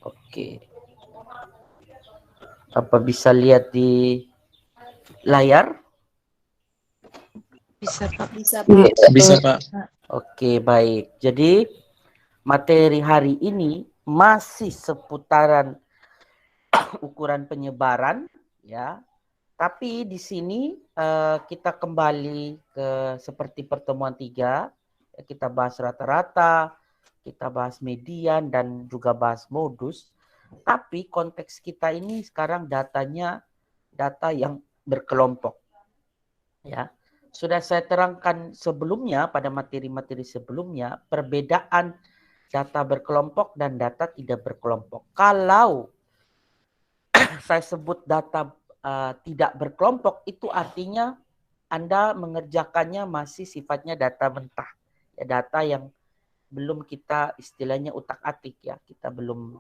Oke. Apa bisa lihat di layar? Bisa, Pak. Bisa, Pak. Bisa, Pak. Oke, baik. Jadi materi hari ini masih seputaran ukuran penyebaran, ya. Tapi di sini kita kembali ke seperti pertemuan 3, kita bahas rata-rata, kita bahas median dan juga bahas modus. Tapi konteks kita ini sekarang datanya data yang berkelompok. Ya. Sudah saya terangkan sebelumnya pada materi-materi sebelumnya perbedaan data berkelompok dan data tidak berkelompok. Kalau saya sebut data tidak berkelompok itu artinya Anda mengerjakannya masih sifatnya data mentah. Ya, data yang belum kita istilahnya utak-atik ya. Kita belum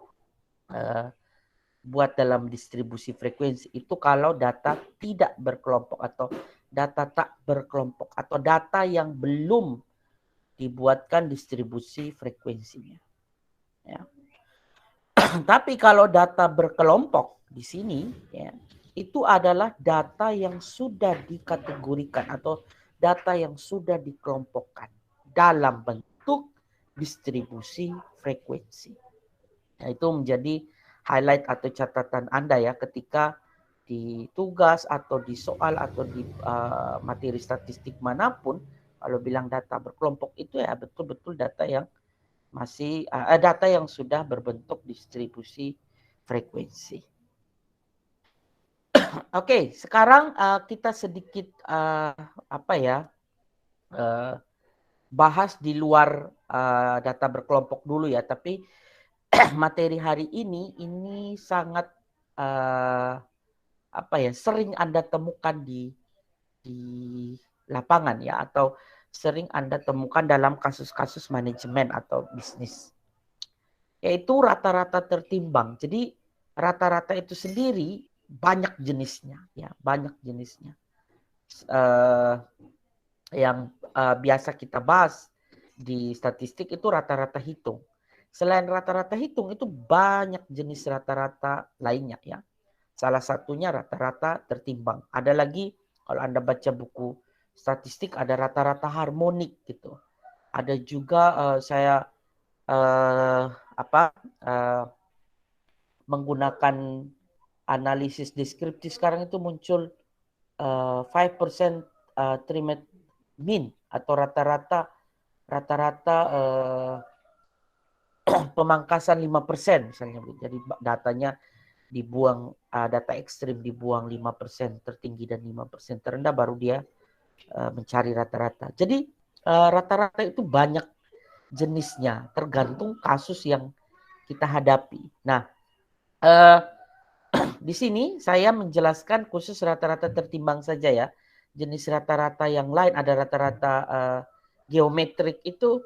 buat dalam distribusi frekuensi. Itu kalau data tidak berkelompok atau data tak berkelompok atau data yang belum dibuatkan distribusi frekuensinya. Ya. Tapi kalau data berkelompok di sini ya, itu adalah data yang sudah dikategorikan atau data yang sudah dikelompokkan dalam bentuk distribusi frekuensi. Nah, itu menjadi highlight atau catatan Anda ya ketika di tugas atau di soal atau di materi statistik manapun kalau bilang data berkelompok itu ya betul-betul data yang masih data yang sudah berbentuk distribusi frekuensi. Oke, sekarang kita sedikit bahas di luar data berkelompok dulu ya, tapi materi hari ini sangat sering Anda temukan di lapangan ya, atau sering Anda temukan dalam kasus-kasus manajemen atau bisnis, yaitu rata-rata tertimbang. Jadi rata-rata itu sendiri banyak jenisnya ya, banyak jenisnya. Yang biasa kita bahas di statistik itu rata-rata hitung. Selain rata-rata hitung itu banyak jenis rata-rata lainnya ya. Salah satunya rata-rata tertimbang. Ada lagi kalau Anda baca buku statistik ada rata-rata harmonik gitu. Ada juga saya menggunakan analisis deskriptif sekarang itu muncul 5% trimmed mean atau rata-rata pemangkasan 5% misalnya. Jadi datanya dibuang, data ekstrim dibuang 5% tertinggi dan 5% terendah, baru dia mencari rata-rata. Jadi rata-rata itu banyak jenisnya tergantung kasus yang kita hadapi. Nah, di sini saya menjelaskan khusus rata-rata tertimbang saja ya. Jenis rata-rata yang lain ada rata-rata geometrik itu,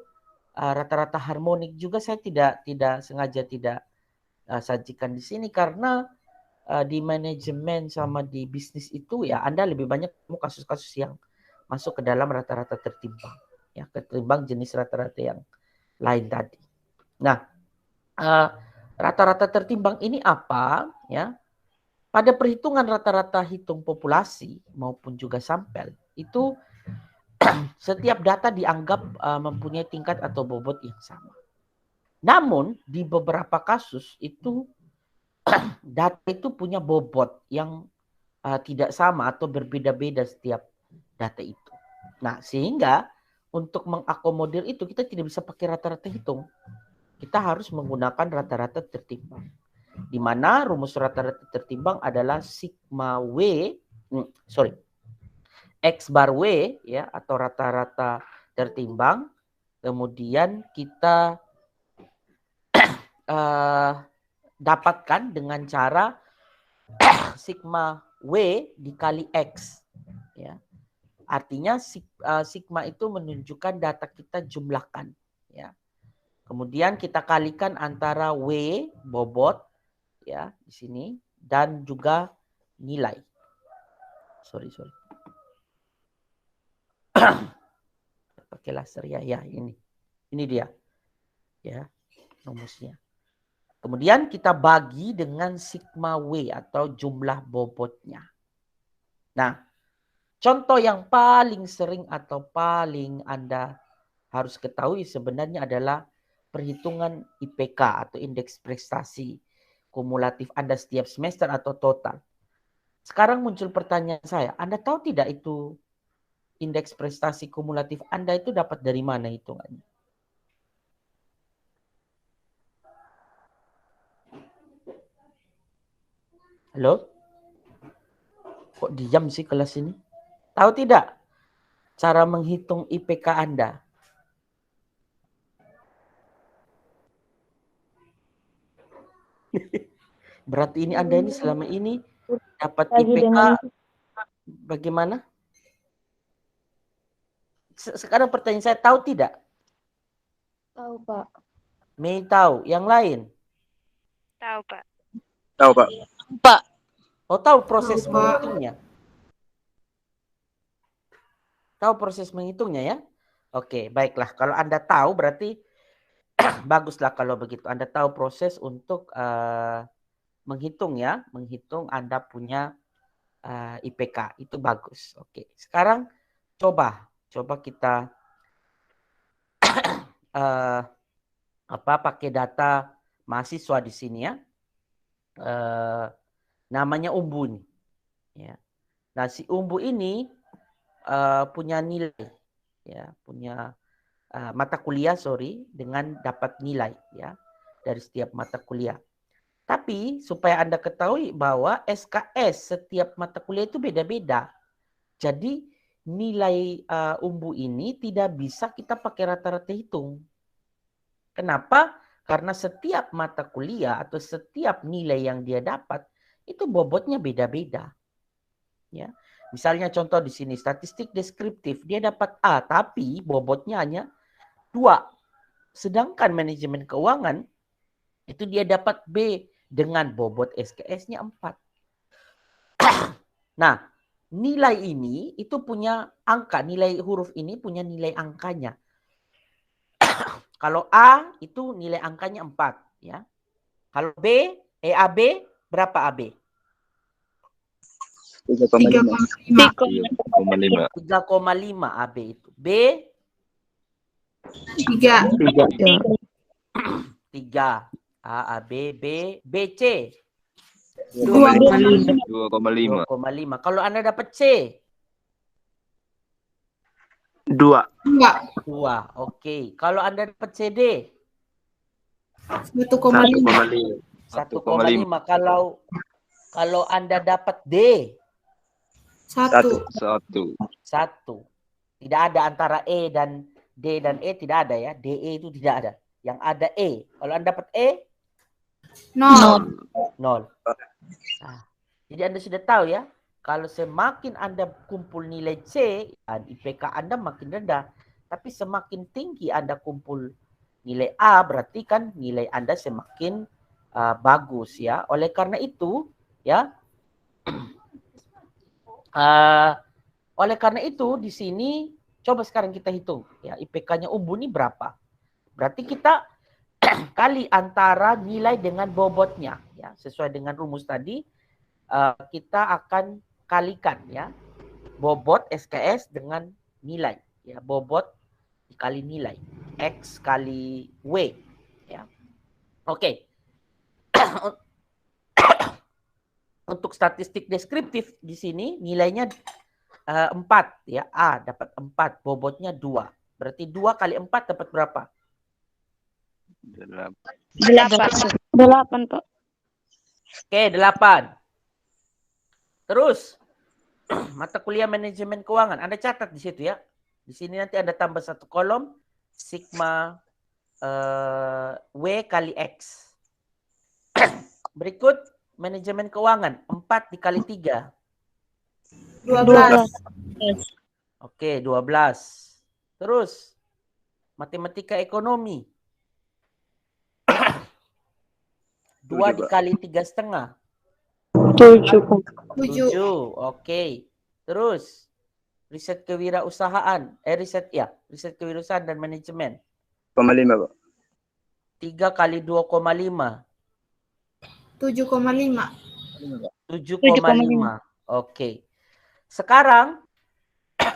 rata-rata harmonik juga saya tidak sengaja tidak sajikan di sini karena di manajemen sama di bisnis itu ya Anda lebih banyak kasus-kasus yang masuk ke dalam rata-rata tertimbang ya, ketimbang jenis rata-rata yang lain tadi. Nah, rata-rata tertimbang ini apa ya? Pada perhitungan rata-rata hitung populasi maupun juga sampel itu setiap data dianggap mempunyai tingkat atau bobot yang sama. Namun di beberapa kasus itu data itu punya bobot yang tidak sama atau berbeda-beda setiap data itu. Nah, sehingga untuk mengakomodir itu kita tidak bisa pakai rata-rata hitung. Kita harus menggunakan rata-rata tertimbang. Di mana rumus rata-rata tertimbang adalah sigma W, X bar W ya, atau rata-rata tertimbang. Kemudian kita dapatkan dengan cara sigma W dikali X ya. Artinya sigma itu menunjukkan data kita jumlahkan ya. Kemudian kita kalikan antara W bobot ya di sini dan juga nilai. Sorry. Pakai laser ya ini dia. Ya. rumusnya. Kemudian kita bagi dengan sigma W atau jumlah bobotnya. Nah, contoh yang paling sering atau paling Anda harus ketahui sebenarnya adalah perhitungan IPK atau indeks prestasi kumulatif Anda setiap semester atau total. Sekarang muncul pertanyaan saya, Anda tahu tidak itu indeks prestasi kumulatif Anda itu dapat dari mana hitungannya? Halo? Kok diam sih kelas ini? Tahu tidak cara menghitung IPK Anda? Berarti ini Anda ini selama ini dapat IPK bagaimana? Sekarang pertanyaan saya, tahu tidak? Tahu, Pak. Mei tahu. Yang lain? Tahu, Pak. Tahu, Pak. Pak. Oh, tahu proses menghitungnya? Tahu proses menghitungnya ya? Oke, baiklah. Kalau Anda tahu berarti baguslah kalau begitu. Anda tahu proses untuk menghitung ya. Menghitung Anda punya IPK. Itu bagus. Oke, sekarang coba kita pakai data mahasiswa di sini ya. Namanya Umbu nih. Ya. Nah, si Umbu ini punya nilai ya, punya mata kuliah dengan dapat nilai ya dari setiap mata kuliah. Tapi supaya Anda ketahui bahwa SKS setiap mata kuliah itu beda-beda. Jadi nilai Umbu ini tidak bisa kita pakai rata-rata hitung. Kenapa? Karena setiap mata kuliah atau setiap nilai yang dia dapat itu bobotnya beda-beda. Ya. Misalnya contoh di sini statistik deskriptif, dia dapat A tapi bobotnya hanya 2. Sedangkan manajemen keuangan itu dia dapat B dengan bobot SKS-nya 4. Nah, nilai ini itu punya angka, nilai huruf ini punya nilai angkanya. Kalau A itu nilai angkanya 4 ya. Kalau B, AB berapa AB? 3,5. 3,5 AB itu. B 3. 3. A, B, BC 2,5. Kalau Anda dapat C 2. 2. Oke. Kalau Anda dapat CD 1,5. 1,5. Kalau Anda dapat D 1. 1. Tidak ada antara E dan D dan E, tidak ada ya. DE itu tidak ada. Yang ada E. Kalau Anda dapat E 0. Nah, jadi Anda sudah tahu ya, kalau semakin Anda kumpul nilai C, IPK Anda makin rendah. Tapi semakin tinggi Anda kumpul nilai A, berarti kan nilai Anda semakin bagus ya. Oleh karena itu, ya, oleh karena itu di sini coba sekarang kita hitung ya IPK-nya Umbu ini berapa. Berarti kita kali antara nilai dengan bobotnya ya, sesuai dengan rumus tadi kita akan kalikan ya bobot SKS dengan nilai ya, bobot dikali nilai X kali W ya. Oke. Untuk statistik deskriptif di sini nilainya 4 ya, A dapat 4, bobotnya 2. Berarti 2 kali 4 dapat berapa? 8, Pak. Oke, 8. Terus mata kuliah manajemen keuangan, Anda catat di situ ya. Di sini nanti Anda tambah satu kolom sigma W kali X. Berikut manajemen keuangan, 4 dikali 3. 12. Oke, 12. Terus matematika ekonomi. 2 dikali 3,5. 7. Oke. Terus riset kewirausahaan. Riset kewirausahaan dan manajemen. 5, Pak. 3 kali 2,5. 7,5. 7,5. Oke. Sekarang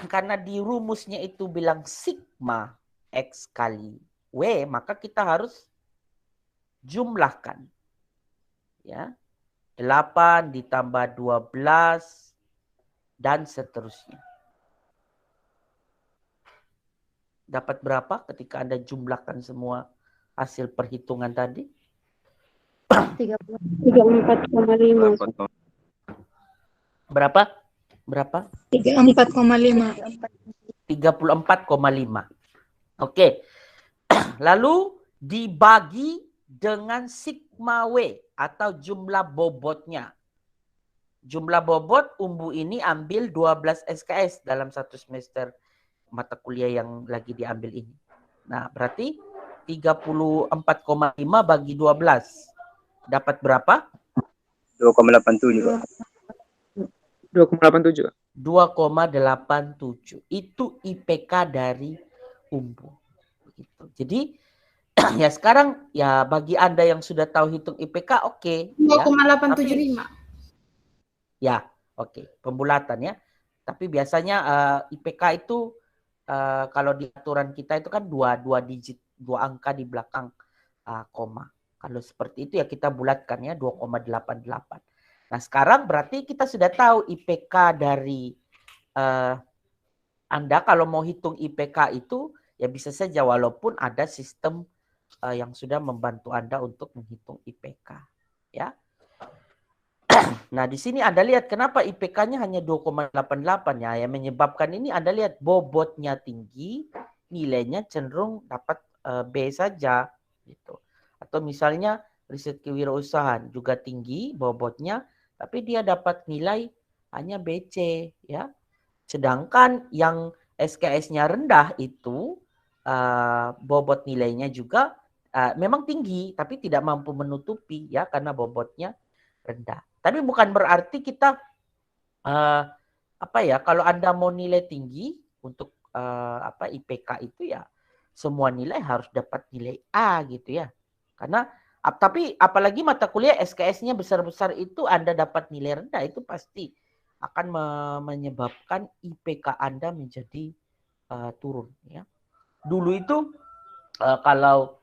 karena di rumusnya itu bilang sigma X kali W, maka kita harus jumlahkan. Ya. 8 ditambah 12 dan seterusnya. Dapat berapa ketika Anda jumlahkan semua hasil perhitungan tadi? 34,5. Berapa? Berapa? 34,5. 34,5. Oke. Lalu dibagi dengan sigma W atau jumlah bobotnya. Jumlah bobot umbu ini ambil 12 SKS dalam satu semester mata kuliah yang lagi diambil ini. Nah, berarti 34,5 bagi 12. Dapat berapa? 2,87, Pak. 2,87. 2,87. Itu IPK dari umbu. Begitu. Jadi ya sekarang ya bagi Anda yang sudah tahu hitung IPK oke. 2,875. Ya, oke. Pembulatan ya. Tapi biasanya IPK itu kalau di aturan kita itu kan dua digit, 2 angka di belakang koma. Kalau seperti itu ya kita bulatkan ya 2,88. Nah sekarang berarti kita sudah tahu IPK dari Anda kalau mau hitung IPK itu ya bisa saja walaupun ada sistem yang sudah membantu Anda untuk menghitung IPK. Ya. Nah di sini Anda lihat kenapa IPK-nya hanya 2,88 ya. Yang menyebabkan ini Anda lihat bobotnya tinggi, nilainya cenderung dapat B saja gitu. Atau misalnya riset kewirausahaan juga tinggi bobotnya, tapi dia dapat nilai hanya BC ya. Sedangkan yang SKS-nya rendah itu bobot nilainya juga memang tinggi, tapi tidak mampu menutupi ya karena bobotnya rendah. Tapi bukan berarti kita kalau Anda mau nilai tinggi untuk IPK itu ya semua nilai harus dapat nilai A gitu ya. Karena tapi apalagi mata kuliah SKS-nya besar-besar itu Anda dapat nilai rendah itu pasti akan menyebabkan IPK Anda menjadi turun ya. Dulu itu kalau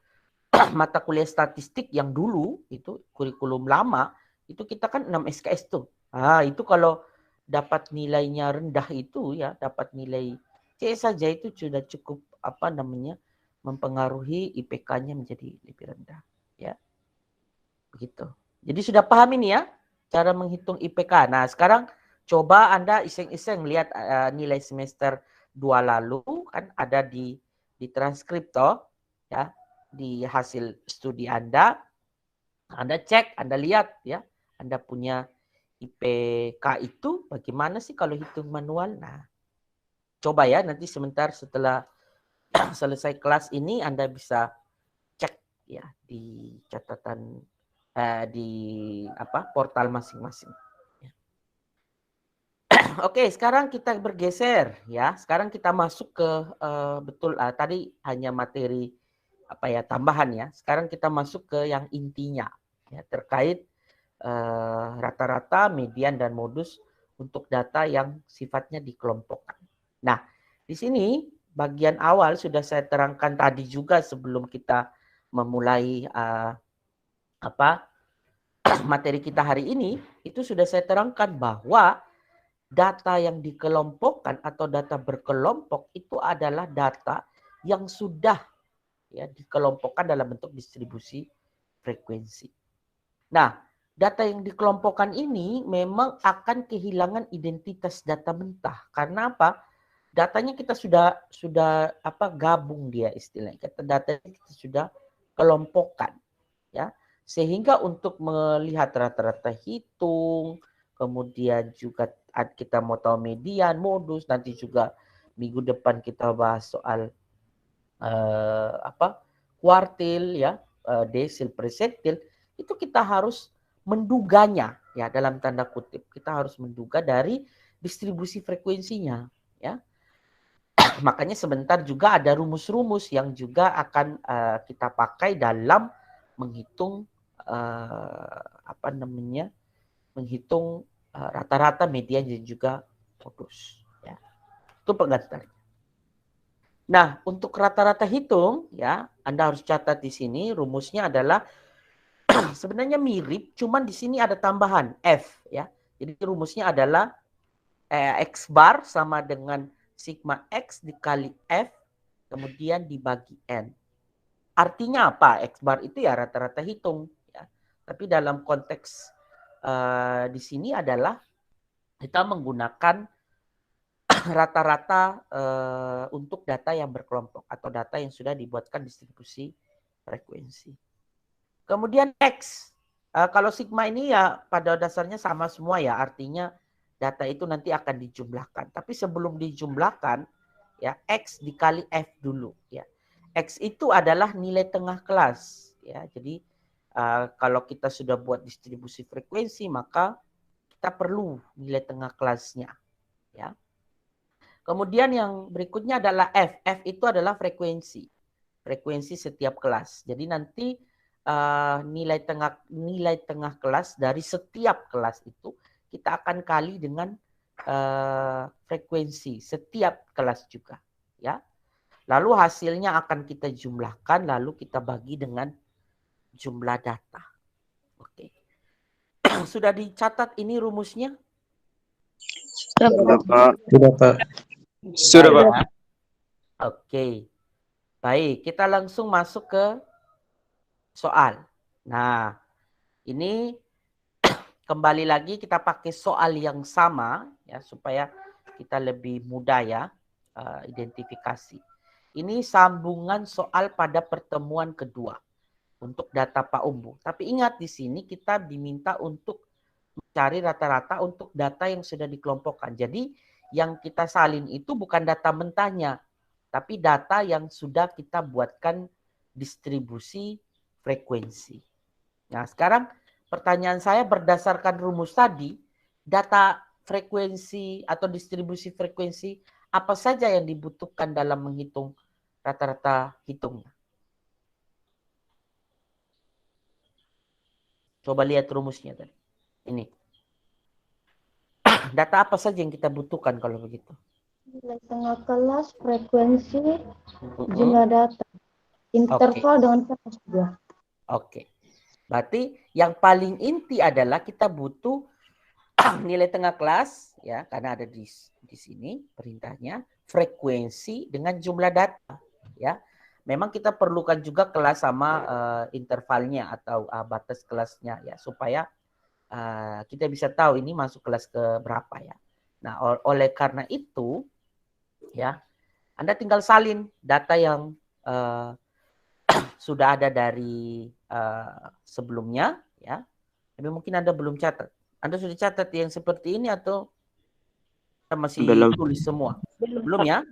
mata kuliah statistik yang dulu itu kurikulum lama itu kita kan 6 SKS tuh. Itu kalau dapat nilainya rendah itu ya, dapat nilai C saja itu sudah cukup mempengaruhi IPK-nya menjadi lebih rendah ya. Begitu. Jadi sudah paham ini ya cara menghitung IPK. Nah, sekarang coba Anda iseng-iseng lihat nilai semester 2 lalu kan ada di transkrip toh ya, di hasil studi Anda cek, Anda lihat ya, Anda punya IPK itu bagaimana sih kalau hitung manual. Nah, coba ya nanti sebentar setelah selesai kelas ini Anda bisa cek ya di catatan di portal masing-masing. Oke, sekarang kita bergeser ya. Sekarang kita masuk ke tadi hanya materi tambahan ya. Sekarang kita masuk ke yang intinya ya, terkait rata-rata, median dan modus untuk data yang sifatnya dikelompokkan. Nah, di sini bagian awal sudah saya terangkan tadi juga sebelum kita memulai materi kita hari ini, itu sudah saya terangkan bahwa data yang dikelompokkan atau data berkelompok itu adalah data yang sudah ya dikelompokkan dalam bentuk distribusi frekuensi. Nah, data yang dikelompokkan ini memang akan kehilangan identitas data mentah. Karena apa? Datanya kita sudah gabung dia istilahnya. Datanya kita sudah kelompokkan ya. Sehingga untuk melihat rata-rata hitung, kemudian juga kita mau tahu median, modus, nanti juga minggu depan kita bahas soal kuartil ya, desil, persentil, itu kita harus menduganya ya dalam tanda kutip. Kita harus menduga dari distribusi frekuensinya ya. Makanya sebentar juga ada rumus-rumus yang juga akan kita pakai dalam menghitung menghitung rata-rata median dan juga modus. Ya. Itu pengantarnya. Nah, untuk rata-rata hitung, ya, Anda harus catat di sini rumusnya adalah sebenarnya mirip, cuman di sini ada tambahan F, ya. Jadi rumusnya adalah X bar sama dengan sigma X dikali F, kemudian dibagi N. Artinya apa? X bar itu ya rata-rata hitung, ya. Tapi dalam konteks di sini adalah kita menggunakan rata-rata untuk data yang berkelompok atau data yang sudah dibuatkan distribusi frekuensi. Kemudian X. Kalau sigma ini ya pada dasarnya sama semua ya, artinya data itu nanti akan dijumlahkan. Tapi sebelum dijumlahkan, ya X dikali F dulu. Ya. X itu adalah nilai tengah kelas. Ya. Jadi kalau kita sudah buat distribusi frekuensi, maka kita perlu nilai tengah kelasnya. Ya. Kemudian yang berikutnya adalah F. F itu adalah frekuensi. Frekuensi setiap kelas. Jadi nanti nilai tengah kelas dari setiap kelas itu kita akan kali dengan frekuensi setiap kelas juga, ya. Lalu hasilnya akan kita jumlahkan, lalu kita bagi dengan jumlah data. Oke. Sudah dicatat ini rumusnya? Sudah, Pak. Sudah, Pak. Sudah, Pak. Ya. Oke. Baik, kita langsung masuk ke soal. Nah, ini kembali lagi kita pakai soal yang sama ya supaya kita lebih mudah ya identifikasi. Ini sambungan soal pada pertemuan kedua untuk data Pak Umbu. Tapi ingat di sini kita diminta untuk mencari rata-rata untuk data yang sudah dikelompokkan. Jadi yang kita salin itu bukan data mentahnya, tapi data yang sudah kita buatkan distribusi frekuensi. Nah, sekarang pertanyaan saya berdasarkan rumus tadi, data frekuensi atau distribusi frekuensi apa saja yang dibutuhkan dalam menghitung rata-rata hitungnya? Coba lihat rumusnya tadi. Ini. Data apa saja yang kita butuhkan kalau begitu? Nilai tengah kelas, frekuensi, jumlah data, interval dengan kelas juga. Oke. Berarti yang paling inti adalah kita butuh nilai tengah kelas ya, karena ada di sini perintahnya, frekuensi dengan jumlah data ya. Memang kita perlukan juga kelas sama intervalnya atau batas kelasnya ya, supaya kita bisa tahu ini masuk kelas ke berapa ya. Nah, oleh karena itu ya, Anda tinggal salin data yang sudah ada dari sebelumnya ya. Tapi mungkin Anda belum catat. Anda sudah catat yang seperti ini atau masih Belum. tulis semua? Belum ya?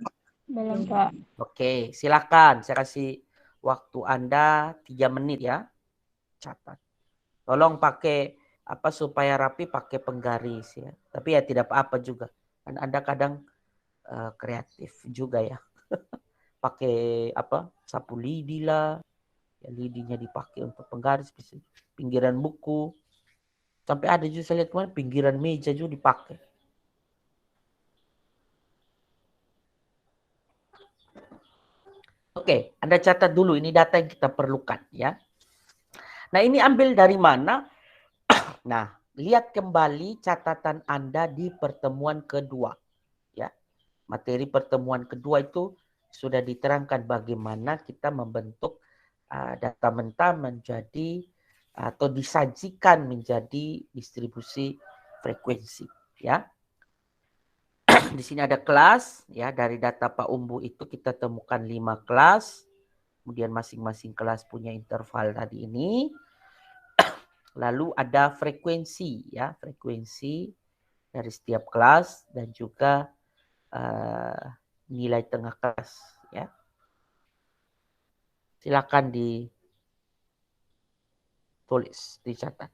Belum, Pak. Oke, silakan. Saya kasih waktu Anda 3 menit ya. Catat. Tolong pakai apa supaya rapi, pakai penggaris ya. Tapi ya tidak apa-apa juga. Dan Anda kadang kreatif juga ya. Pakai apa? Sapu lidi lah. Ya, lidinya dipakai untuk penggaris, pinggiran buku. Sampai ada juga saya lihat kemarin pinggiran meja juga dipakai. Oke, Anda catat dulu ini data yang kita perlukan ya. Nah, ini ambil dari mana? Nah, lihat kembali catatan Anda di pertemuan kedua ya. Materi pertemuan kedua itu sudah diterangkan bagaimana kita membentuk data mentah menjadi atau disajikan menjadi distribusi frekuensi ya. Di sini ada kelas ya, dari data Pak Umbu itu kita temukan 5 kelas. Kemudian masing-masing kelas punya interval tadi ini. Lalu ada frekuensi ya, frekuensi dari setiap kelas dan juga nilai tengah kelas ya. Silakan ditulis, dicatat.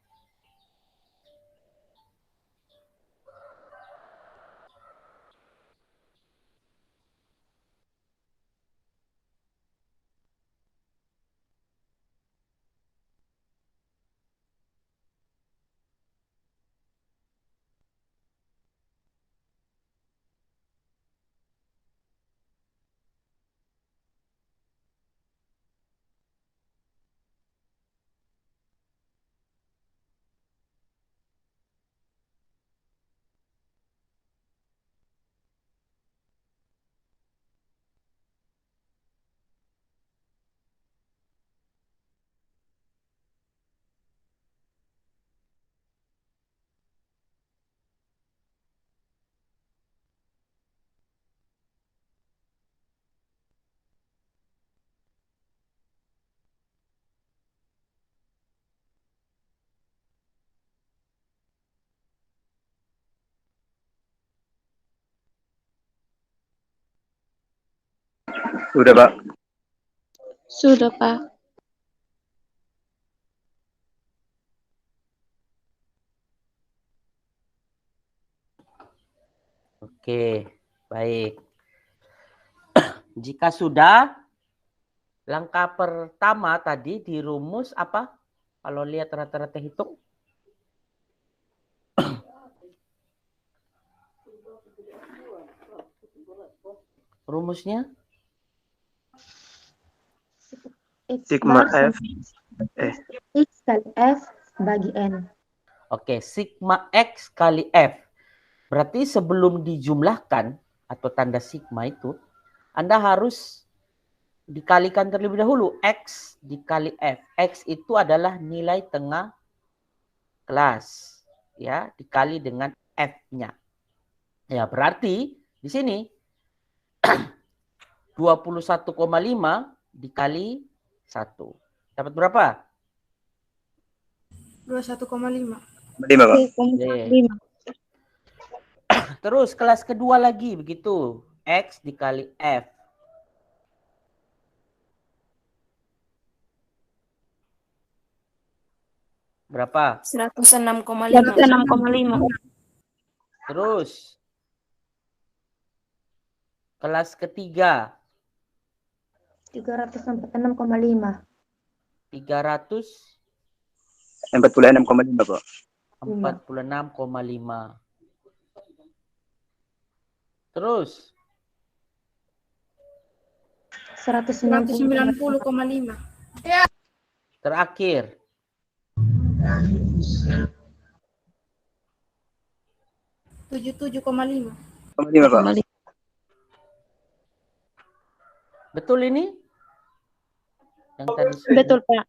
Sudah, Pak. Sudah, Pak. Oke, baik. Jika sudah, langkah pertama tadi di rumus apa? Kalau lihat rata-rata hitung. Rumusnya? Sigma F. X kali F bagi N. Oke, sigma X kali F. Berarti sebelum dijumlahkan atau tanda sigma itu, Anda harus dikalikan terlebih dahulu. X dikali F. X itu adalah nilai tengah kelas. Ya, dikali dengan F-nya. Ya, berarti di sini 21,5 dikali 1. Dapat berapa? 21,5. 5, Pak. Oke. Terus kelas kedua lagi begitu. X dikali F. Berapa? 106,5. 106,5. Terus kelas ketiga 346,5. 46,5, Pak. 346,5. Terus 190,5. terakhir 77,5. 5, Pak. betul ini? Yang tadi sudah. Betul, Pak.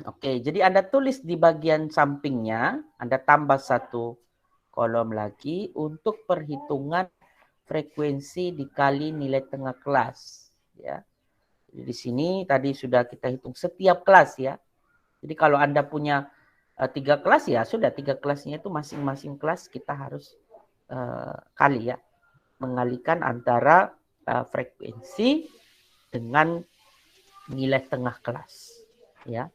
Oke, jadi Anda tulis di bagian sampingnya, Anda tambah satu kolom lagi untuk perhitungan frekuensi dikali nilai tengah kelas. Ya, jadi di sini tadi sudah kita hitung setiap kelas ya. Jadi kalau Anda punya 3 kelas ya sudah 3 kelasnya itu masing-masing kelas kita harus kali ya, mengalikan antara frekuensi dengan nilai tengah kelas. Ya.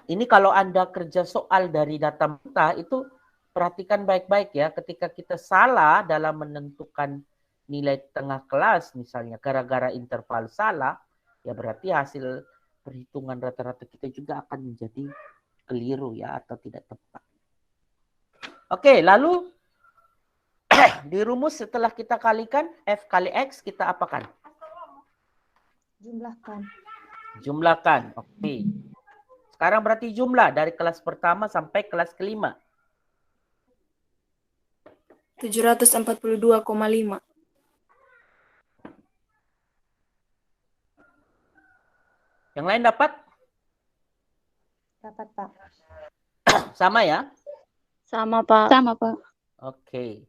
Ini kalau Anda kerja soal dari data mentah itu perhatikan baik-baik ya. Ketika kita salah dalam menentukan nilai tengah kelas misalnya gara-gara interval salah, ya berarti hasil perhitungan rata-rata kita juga akan menjadi keliru ya atau tidak tepat. Oke, lalu di rumus setelah kita kalikan F kali X kita apakan? Jumlahkan. Jumlahkan. Oke. Sekarang berarti jumlah dari kelas pertama sampai kelas kelima. 742,5. Yang lain dapat? Dapat, Pak. Sama ya? Sama, Pak. Sama, Pak. Oke.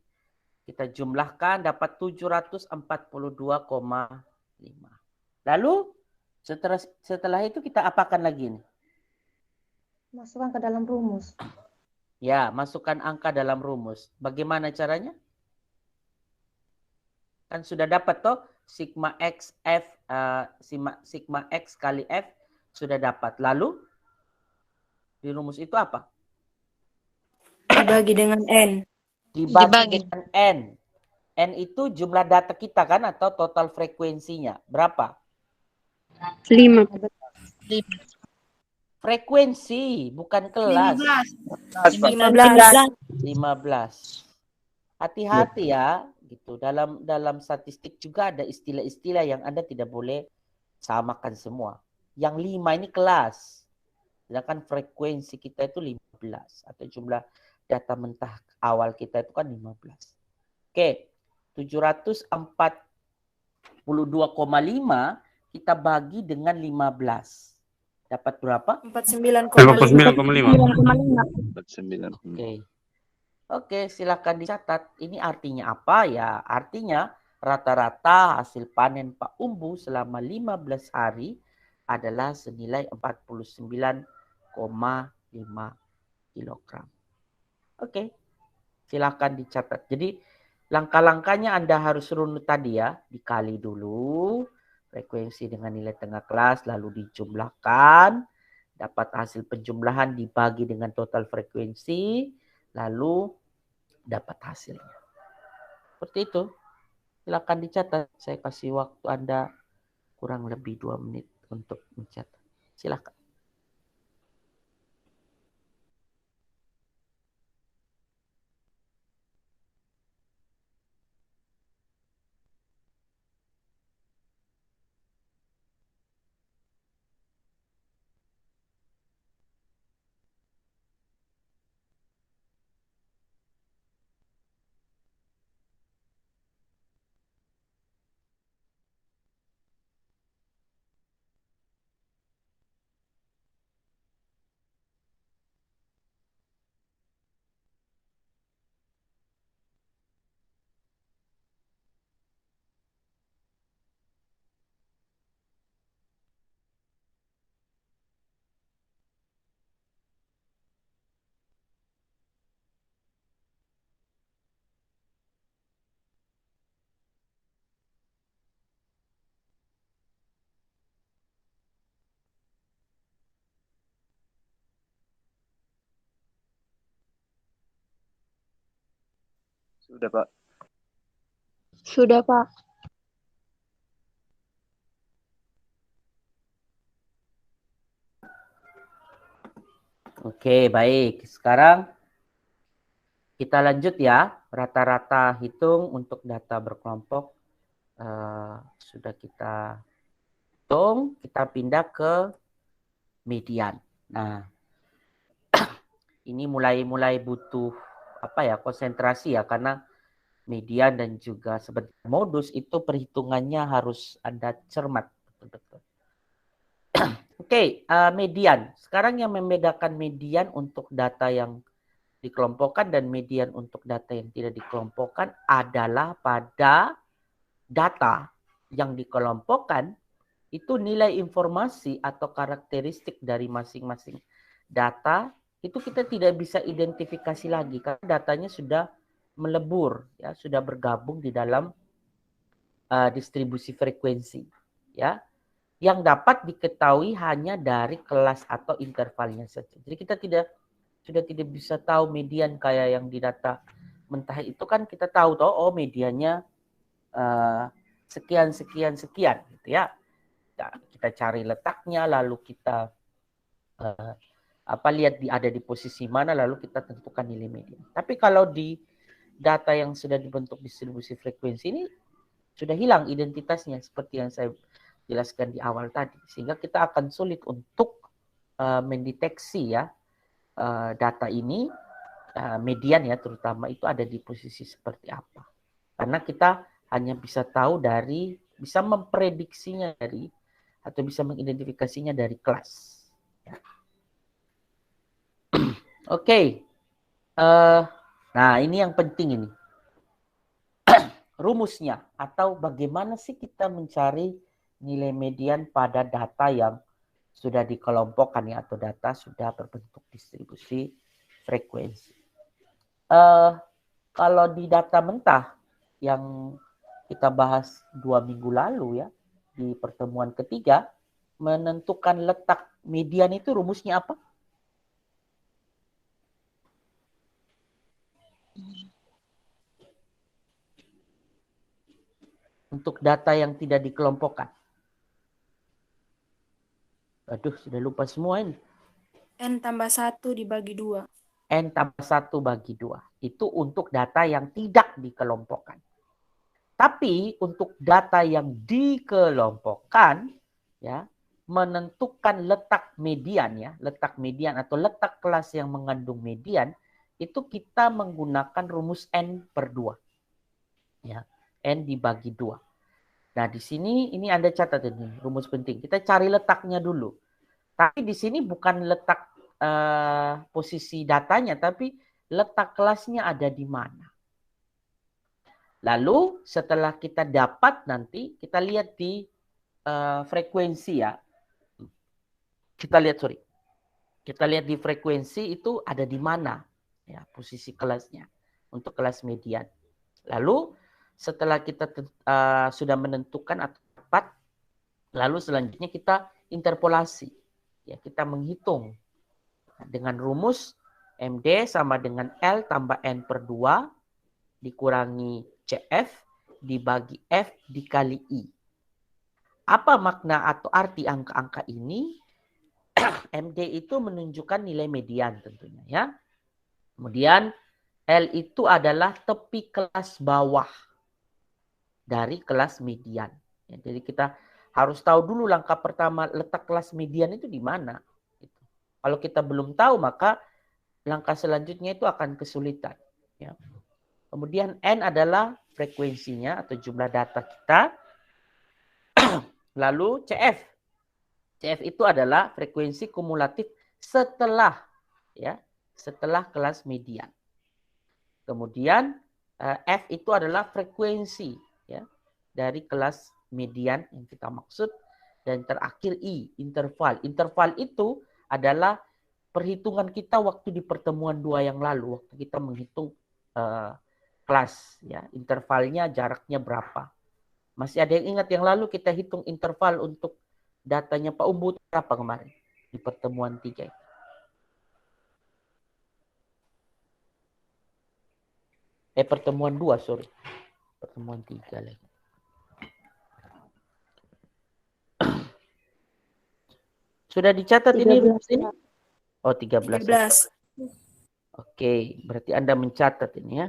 Kita jumlahkan dapat 742,5. Lalu setelah itu kita apakan lagi nih? Masukkan ke dalam rumus. Ya, masukkan angka dalam rumus. Bagaimana caranya? Kan sudah dapat toh sigma X F sigma X kali F sudah dapat. Lalu di rumus itu apa? Dibagi dengan N. Dibagi dengan N. N itu jumlah data kita kan atau total frekuensinya. Berapa? 5. Frekuensi, bukan kelas. 15. 15. Hati-hati ya, gitu. Dalam statistik juga ada istilah-istilah yang Anda tidak boleh samakan semua. Yang 5 ini kelas. Sedangkan frekuensi kita itu 15 atau jumlah data mentah awal kita itu kan 15. Oke. 742,5 kita bagi dengan 15. Dapat berapa? 49,5. Oke, silakan dicatat. Ini artinya apa ya? Artinya rata-rata hasil panen Pak Umbu selama 15 hari adalah senilai 49,5 kilogram. Oke, silakan dicatat. Jadi Langkah-langkahnya Anda harus runut tadi ya. Dikali dulu frekuensi dengan nilai tengah kelas, lalu dijumlahkan. Dapat hasil penjumlahan dibagi dengan total frekuensi, lalu dapat hasilnya. Seperti itu. Silakan dicatat. Saya kasih waktu Anda kurang lebih 2 menit untuk mencatat. Silakan. Sudah, Pak. Sudah, Pak. Oke, baik. Sekarang kita lanjut ya. Rata-rata hitung untuk data berkelompok sudah kita hitung. Kita pindah ke median. Nah, ini mulai butuh konsentrasi ya, karena median dan juga sebenarnya modus itu perhitungannya harus Anda cermat betul-betul. Oke, median. Sekarang yang membedakan median untuk data yang dikelompokkan dan median untuk data yang tidak dikelompokkan adalah pada data yang dikelompokkan itu nilai informasi atau karakteristik dari masing-masing data itu kita tidak bisa identifikasi lagi karena datanya sudah melebur ya, sudah bergabung di dalam distribusi frekuensi ya, yang dapat diketahui hanya dari kelas atau intervalnya saja. Jadi kita sudah tidak bisa tahu median kayak yang di data mentah itu kan kita tahu mediannya sekian gitu ya. Nah, kita cari letaknya lalu kita lihat ada di posisi mana lalu kita tentukan nilai median. Tapi kalau di data yang sudah dibentuk distribusi frekuensi ini sudah hilang identitasnya seperti yang saya jelaskan di awal tadi, sehingga kita akan sulit untuk mendeteksi ya data ini median ya terutama itu ada di posisi seperti apa, karena kita hanya bisa tahu bisa memprediksinya atau bisa mengidentifikasinya dari kelas ya. Oke. Nah ini yang penting ini rumusnya atau bagaimana sih kita mencari nilai median pada data yang sudah dikelompokkan ya atau data sudah berbentuk distribusi frekuensi. Kalau di data mentah yang kita bahas 2 minggu lalu ya di pertemuan ketiga, menentukan letak median itu rumusnya apa? Untuk data yang tidak dikelompokkan. Aduh, sudah lupa semua ini. N tambah 1 dibagi 2. N tambah 1 bagi 2. Itu untuk data yang tidak dikelompokkan. Tapi untuk data yang dikelompokkan, ya, menentukan letak median ya, letak median atau letak kelas yang mengandung median, itu kita menggunakan rumus N per 2. Ya, N dibagi 2. Nah, di sini ini Anda catat ini rumus penting. Kita cari letaknya dulu. Tapi di sini bukan letak posisi datanya, tapi letak kelasnya ada di mana. Lalu setelah kita dapat nanti kita lihat di frekuensi ya. Kita lihat di frekuensi itu ada di mana ya posisi kelasnya untuk kelas median. Lalu setelah kita sudah menentukan atau tepat, lalu selanjutnya kita interpolasi. Ya, kita menghitung dengan rumus MD sama dengan L tambah N per 2 dikurangi CF dibagi F dikali I. Apa makna atau arti angka-angka ini? MD itu menunjukkan nilai median tentunya ya. Kemudian L itu adalah tepi kelas bawah dari kelas median. Ya, jadi kita harus tahu dulu langkah pertama letak kelas median itu di mana. Gitu. Kalau kita belum tahu maka langkah selanjutnya itu akan kesulitan. Ya. Kemudian N adalah frekuensinya atau jumlah data kita. Lalu CF. CF itu adalah frekuensi kumulatif setelah kelas median. Kemudian F itu adalah frekuensi ya dari kelas median yang kita maksud, dan terakhir I, interval. Interval itu adalah perhitungan kita waktu di pertemuan 2 yang lalu, waktu kita menghitung kelas ya, intervalnya jaraknya berapa. Masih ada yang ingat yang lalu kita hitung interval untuk datanya Pak Umbu berapa kemarin di pertemuan 3? Pertemuan 2, sorry. Pertemuan 3 lagi. Sudah dicatat 13, ini rumus ini? Pak. Oh, 13. 13. Oke, berarti Anda mencatat ini ya.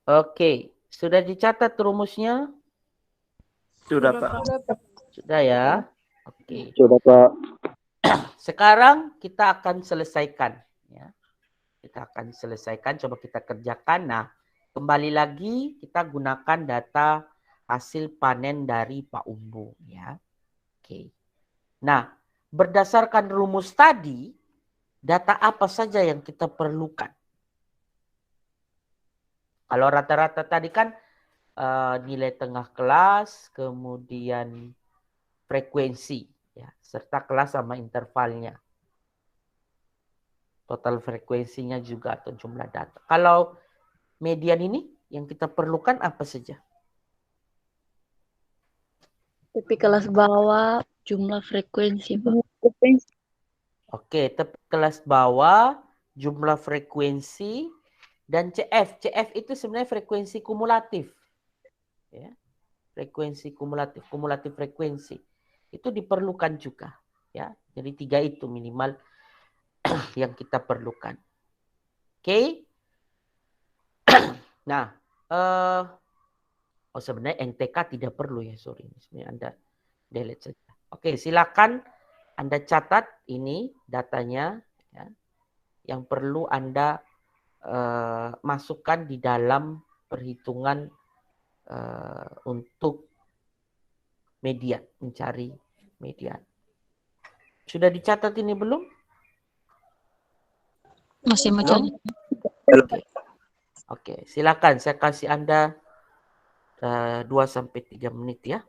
Oke, sudah dicatat rumusnya? Sudah, Pak. Sudah ya. Oke. Sudah, Pak. Sekarang kita akan selesaikan ya. Kita akan selesaikan, coba kita kerjakan. Nah, kembali lagi kita gunakan data hasil panen dari Pak Umbu ya. Oke. Nah, berdasarkan rumus tadi, data apa saja yang kita perlukan? Kalau rata-rata tadi kan nilai tengah kelas, kemudian frekuensi, ya, serta kelas sama intervalnya. Total frekuensinya juga atau jumlah data. Kalau median ini yang kita perlukan apa saja? Tepi kelas bawah, jumlah frekuensi, Pak. Oke, tepi kelas bawah, jumlah frekuensi, dan CF. CF itu sebenarnya frekuensi kumulatif. Ya. Frekuensi kumulatif, kumulatif frekuensi. Itu diperlukan juga. Ya. Jadi 3 itu minimal yang kita perlukan. Oke. Nah, sebenarnya NTK tidak perlu ya, sorry. Sebenarnya Anda delete saja. Oke, silakan Anda catat ini datanya. Ya. Yang perlu Anda masukkan di dalam perhitungan untuk median, mencari median. Sudah dicatat ini belum? Masih mencari. Oke, silakan saya kasih Anda 2-3 menit ya.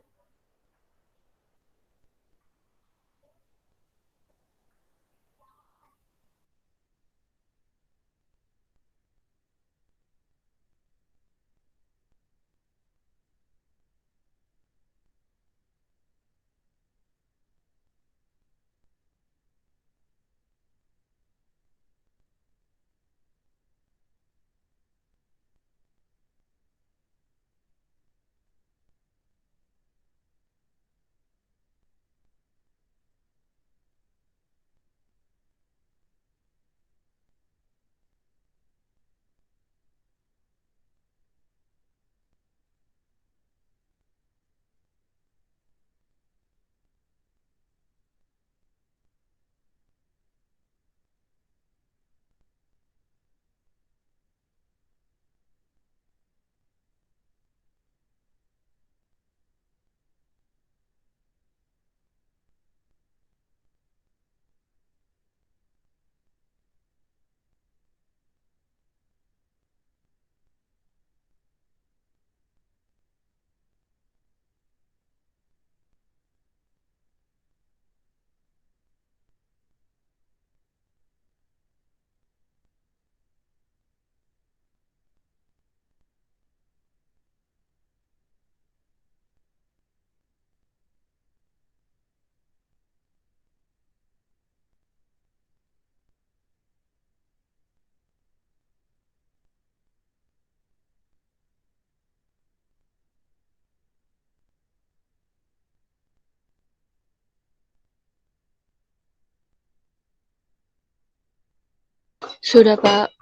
Sudah, Pak.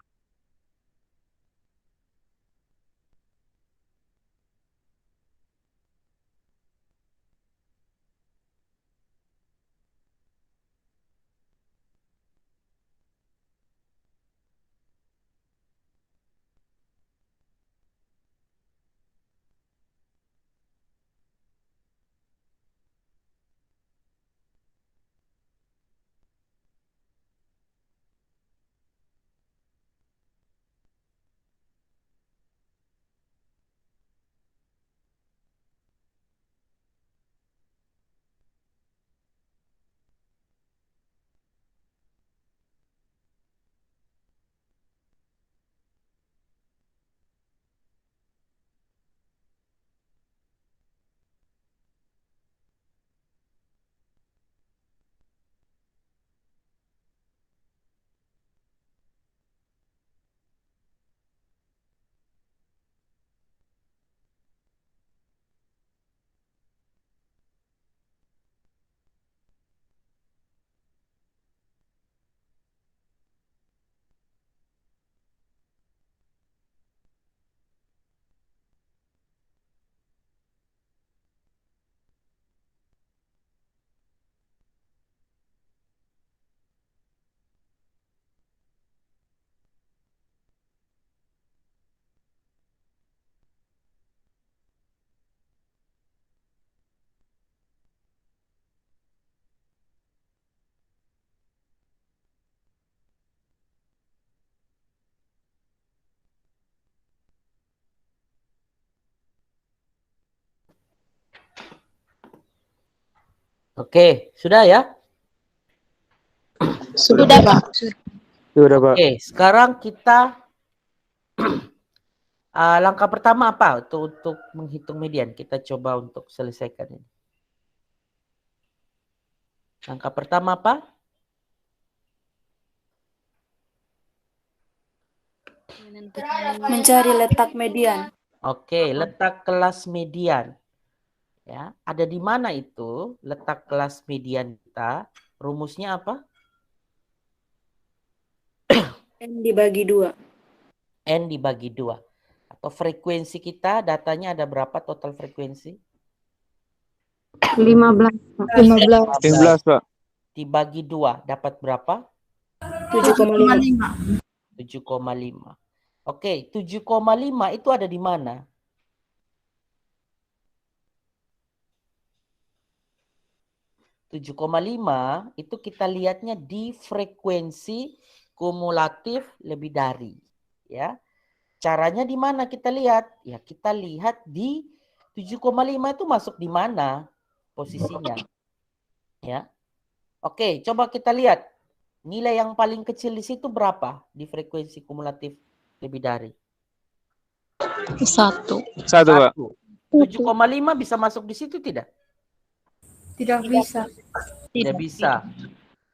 Oke, sudah ya? Sudah, Pak. Sudah, Pak. Oke, sekarang kita langkah pertama apa untuk menghitung median? Kita coba untuk selesaikan ini. Langkah pertama apa? Mencari letak median. Oke, letak kelas median. Ya, ada di mana itu letak kelas median kita? Rumusnya apa? N dibagi 2. N dibagi 2. Atau frekuensi kita, datanya ada berapa total frekuensi? 15. 15, Pak. Dibagi 2, dapat berapa? 7,5. 7,5. Oke, 7,5 itu ada di mana? Tujuh koma lima itu kita lihatnya di frekuensi kumulatif lebih dari. Ya. Caranya di mana kita lihat? Ya, kita lihat di 7,5 itu masuk di mana posisinya. Ya. Oke, coba kita lihat. Nilai yang paling kecil di situ berapa di frekuensi kumulatif lebih dari? 1. 1, Pak. 7,5 bisa masuk di situ tidak? Tidak bisa. Tidak bisa.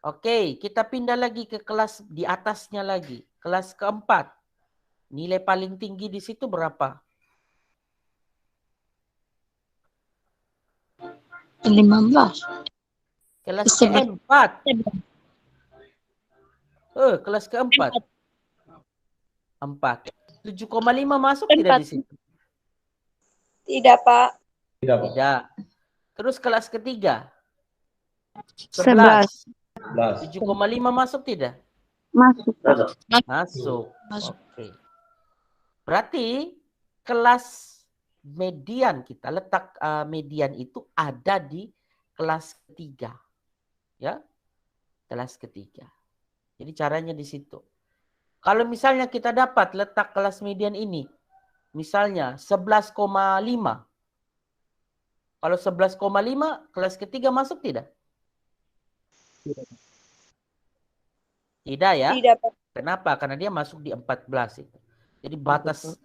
Oke, kita pindah lagi ke kelas di atasnya lagi. Kelas keempat. Nilai paling tinggi di situ berapa? 15. Kelas Sebelas. keempat. Kelas keempat. 4. 7,5 masuk tidak di situ? Tidak, Pak. Tidak. Terus kelas ketiga. 11. 7,5 masuk tidak? Masuk. Masuk. Oke. Berarti kelas median kita, letak median itu ada di kelas ketiga. Ya. Kelas ketiga. Jadi caranya di situ. Kalau misalnya kita dapat letak kelas median ini, misalnya 11,5. Kalau 11,5 kelas ketiga masuk tidak? Tidak ya? Tidak, Pak. Kenapa? Karena dia masuk di 14 itu. Jadi batas.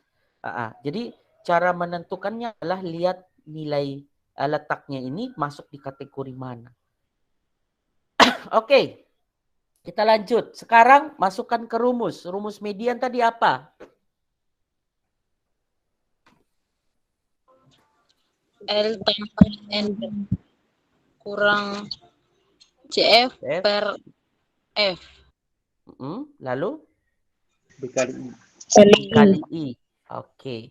Jadi cara menentukannya adalah lihat nilai letaknya ini masuk di kategori mana. Oke. Kita lanjut. Sekarang masukkan ke rumus. Rumus median tadi apa? L tambah N kurang CF F. per F. Lalu? Dikali I. Oke.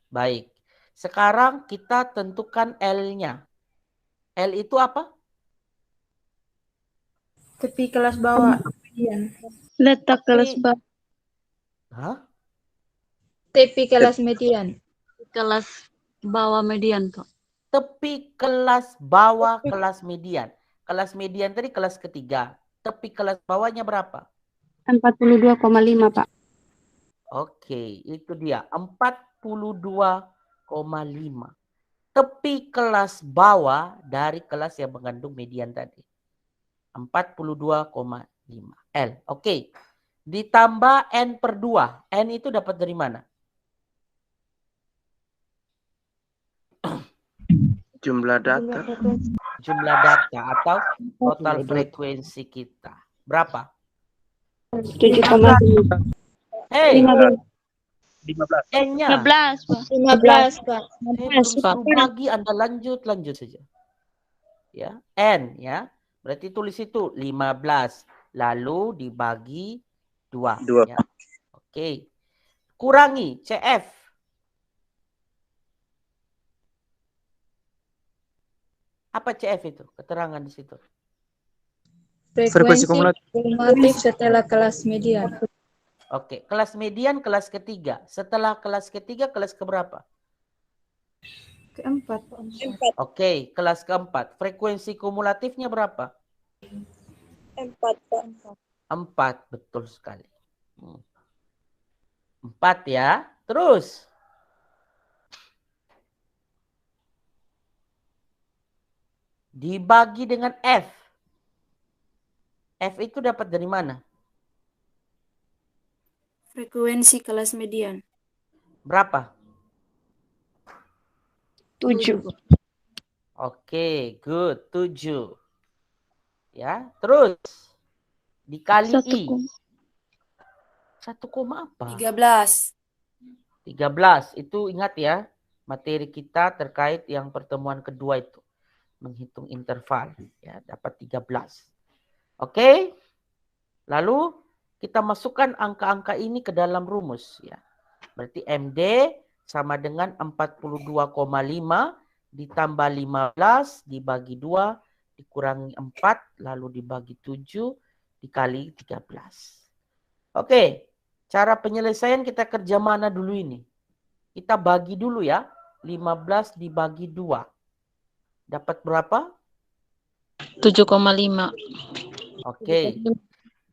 Baik. Sekarang kita tentukan L-nya. L itu apa? Tepi kelas bawah. Median. Letak kelas Tepi. bawah. Hah? Tepi kelas median. Kelas bawah median, Pak. Tepi kelas bawah kelas median. Kelas median tadi kelas ketiga. Tepi kelas bawahnya berapa? 42,5, Pak. Oke, itu dia. 42,5. Tepi kelas bawah dari kelas yang mengandung median tadi. 42,5. L. Oke. Ditambah N per 2. N itu dapat dari mana? Jumlah data. Jumlah data atau total frekuensi kita. Berapa? 7,5. Hey, 15. N-nya. 15, Pak. 15, Pak. Suruh bagi, Anda lanjut saja. Ya, N ya. Berarti tulis itu 15. Lalu dibagi 2. Ya. Oke. Kurangi CF. Apa CF itu? Keterangan di situ. Frekuensi kumulatif setelah kelas median. Oke, kelas median kelas ketiga. Setelah kelas ketiga kelas keberapa? Keempat. Oke, kelas keempat. Frekuensi kumulatifnya berapa? 4, Pak. 4, betul sekali. 4 ya. Terus. Dibagi dengan F. F itu dapat dari mana? Frekuensi kelas median. Berapa? 7. Oke, good. 7. Ya, terus. Dikali I. 1, apa? 13. 13. Itu ingat ya. Materi kita terkait yang pertemuan kedua itu. Menghitung interval. Ya, dapat 13. Oke. Lalu kita masukkan angka-angka ini ke dalam rumus. Ya. Berarti MD sama dengan 42,5 ditambah 15 dibagi 2 dikurangi 4 lalu dibagi 7 dikali 13. Oke. Cara penyelesaian kita kerja mana dulu ini? Kita bagi dulu ya. 15 dibagi 2. Dapat berapa? 7,5. Oke.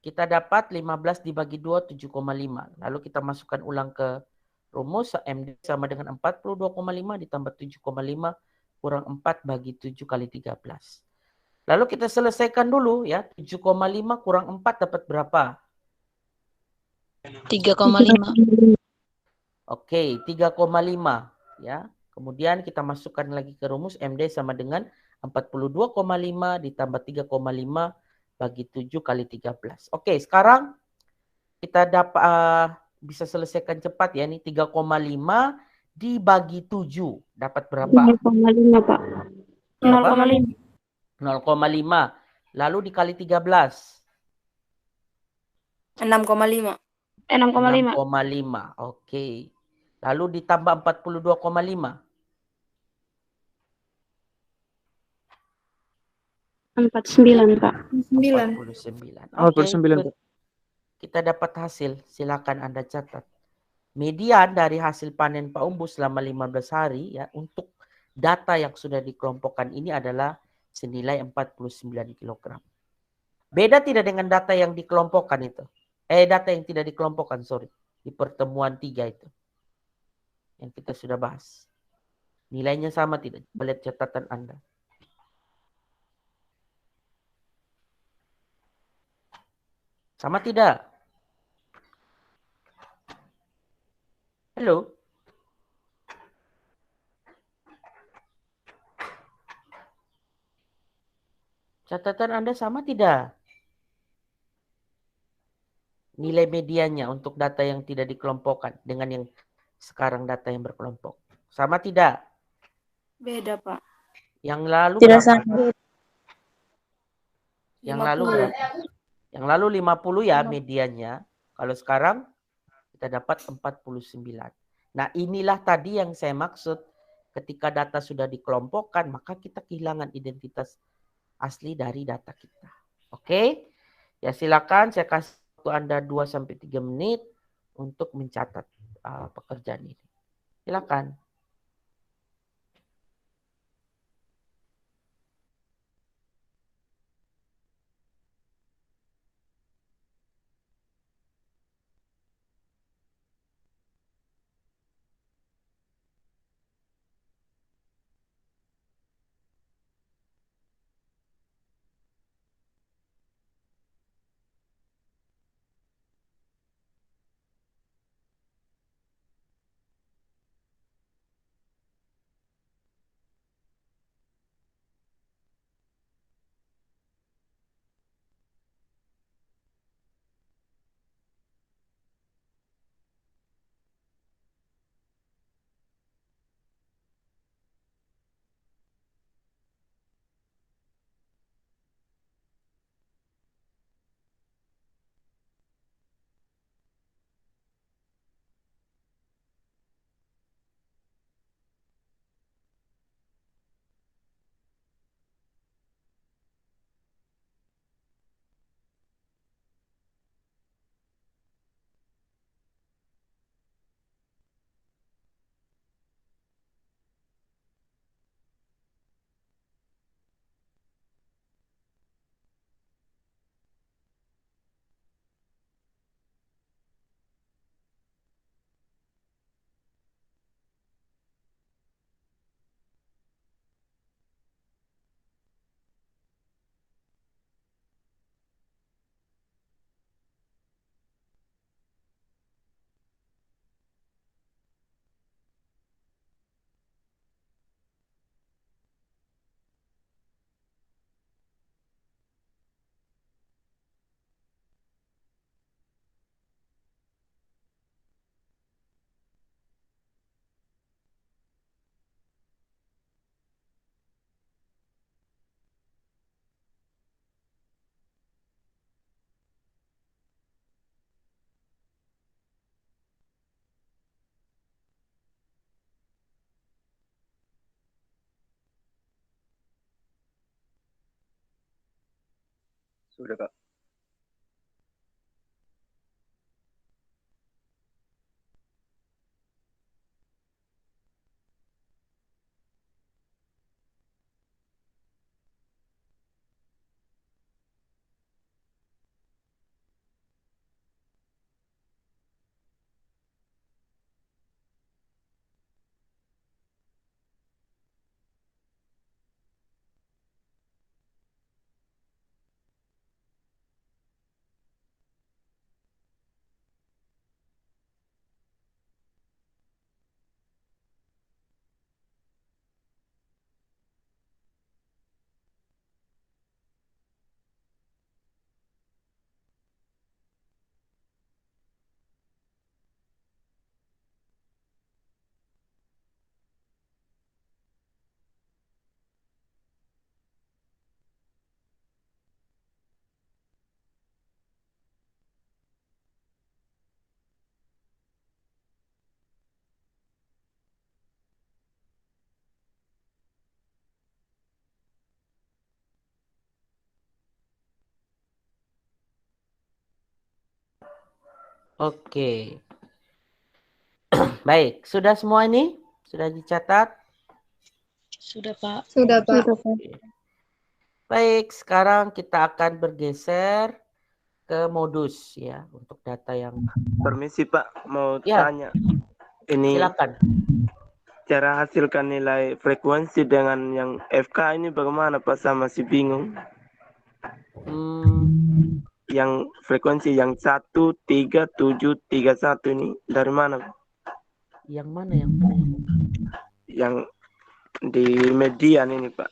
Kita dapat 15 dibagi 2, 7,5. Lalu kita masukkan ulang ke rumus. MD sama dengan 42,5 ditambah 7,5 kurang 4 bagi 7 kali 13. Lalu kita selesaikan dulu ya. 7,5 kurang 4 dapat berapa? 3,5. Oke, 3,5 ya. Kemudian kita masukkan lagi ke rumus MD sama dengan 42,5 ditambah 3,5 bagi 7 kali 13. Oke, sekarang kita dapat bisa selesaikan cepat ya. Ini 3,5 dibagi 7 dapat berapa? 0,5, Pak. 0,5. 0,5. Lalu dikali 13. 6,5. 6,5. Oke. Lalu ditambah 42,5. 49, Pak. 9. 49. Oh, Oke. 49. Kita dapat hasil. Silakan Anda catat. Median dari hasil panen Pak Umbu selama 15 hari ya untuk data yang sudah dikelompokkan ini adalah senilai 49 kg. Beda tidak dengan data yang dikelompokkan itu? Data yang tidak dikelompokkan, sorry. Di pertemuan 3 itu. Yang kita sudah bahas. Nilainya sama tidak? Coba lihat catatan Anda. Sama tidak? Halo? Catatan Anda sama tidak? Nilai mediannya untuk data yang tidak dikelompokkan dengan yang sekarang data yang berkelompok. Sama tidak? Beda, Pak. Yang lalu Tidak berapa? sama. Yang lalu berapa? Yang lalu 50 ya mediannya. Kalau sekarang kita dapat 49. Nah, inilah tadi yang saya maksud. Ketika data sudah dikelompokkan, maka kita kehilangan identitas asli dari data kita. Oke? Ya, silakan saya kasih waktu Anda 2-3 menit untuk mencatat pekerjaan ini. Silakan. Sudah, Kak. Oke. Baik, sudah semua ini? Sudah dicatat? Sudah, Pak. Sudah, Pak. Sudah, Pak. Baik, sekarang kita akan bergeser ke modus ya untuk data yang Permisi Pak, mau ya, tanya. Ini silakan. cara hasilkan nilai frekuensi dengan yang FK ini bagaimana Pak? Saya masih bingung. Yang frekuensi yang 13731 ini dari mana Pak? Yang mana? Yang di median ini Pak.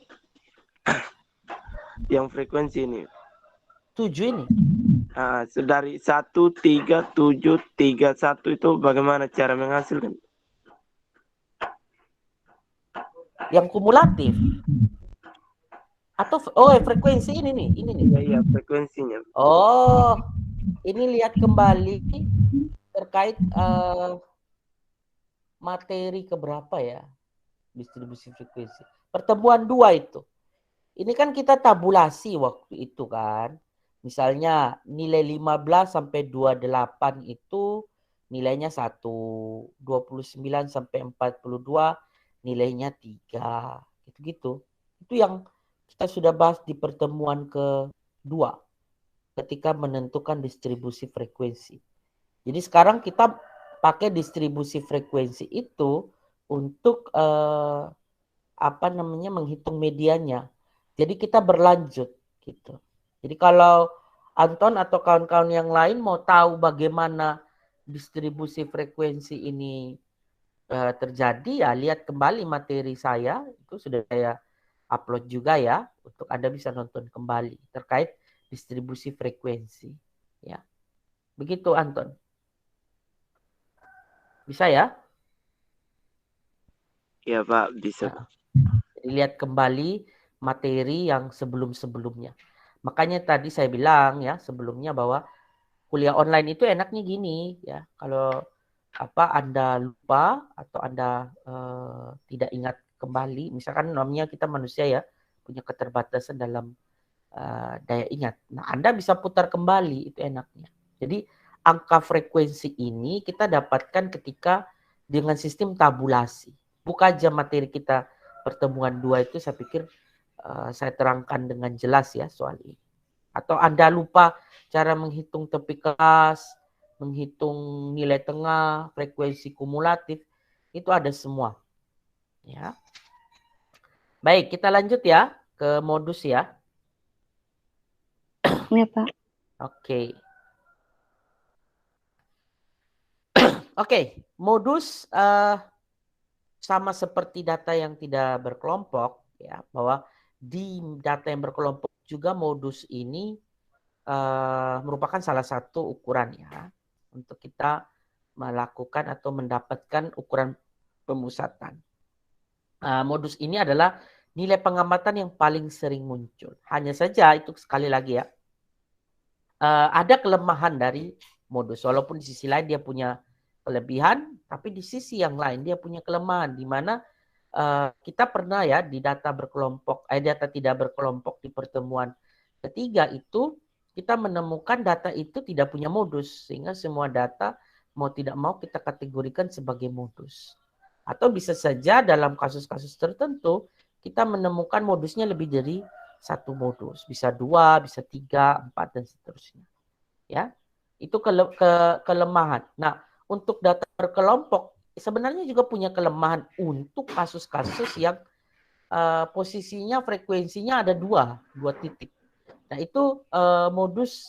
Yang frekuensi ini. 7 ini. Dari 13731 itu bagaimana cara menghasilkan? Yang kumulatif. Atau frekuensi ini nih, Iya, frekuensinya. Oh, ini lihat kembali terkait materi keberapa ya distribusi frekuensi. Pertemuan 2 itu. Ini kan kita tabulasi waktu itu kan. Misalnya nilai 15 sampai 28 itu nilainya 1, 29 sampai 42 nilainya 3. Gitu-gitu. Itu yang kita sudah bahas di pertemuan kedua ketika menentukan distribusi frekuensi. Jadi sekarang kita pakai distribusi frekuensi itu untuk menghitung medianya. Jadi kita berlanjut gitu. Jadi kalau Anton atau kawan-kawan yang lain mau tahu bagaimana distribusi frekuensi ini terjadi, ya lihat kembali materi saya, itu sudah saya upload juga ya, untuk Anda bisa nonton kembali terkait distribusi frekuensi. Ya, begitu Anton. Bisa ya? Iya Pak, bisa. Ya. Lihat kembali materi yang sebelum-sebelumnya. Makanya tadi saya bilang ya sebelumnya bahwa kuliah online itu enaknya gini ya. Kalau Anda lupa atau Anda tidak ingat kembali, misalkan namanya kita manusia ya punya keterbatasan dalam daya ingat. Nah, Anda bisa putar kembali, itu enaknya. Jadi angka frekuensi ini kita dapatkan ketika dengan sistem tabulasi. Buka aja materi kita pertemuan 2 itu, saya pikir saya terangkan dengan jelas ya soal ini. Atau Anda lupa cara menghitung tepi kelas, menghitung nilai tengah, frekuensi kumulatif, itu ada semua. Ya. Baik, kita lanjut ya ke modus ya. Iya, Pak. Oke. Oke, modus sama seperti data yang tidak berkelompok ya, bahwa di data yang berkelompok juga modus ini merupakan salah satu ukuran ya untuk kita melakukan atau mendapatkan ukuran pemusatan. Modus ini adalah nilai pengamatan yang paling sering muncul. Hanya saja itu sekali lagi ya, ada kelemahan dari modus, walaupun di sisi lain dia punya kelebihan, tapi di sisi yang lain dia punya kelemahan, di mana kita pernah ya di data berkelompok, data tidak berkelompok di pertemuan ketiga itu kita menemukan data itu tidak punya modus, sehingga semua data mau tidak mau kita kategorikan sebagai modus. Atau bisa saja dalam kasus-kasus tertentu kita menemukan modusnya lebih dari satu modus, bisa 2, bisa 3, 4 dan seterusnya. Ya, itu kelemahan. Nah, untuk data berkelompok sebenarnya juga punya kelemahan untuk kasus-kasus yang posisinya frekuensinya ada dua titik. Nah, itu modus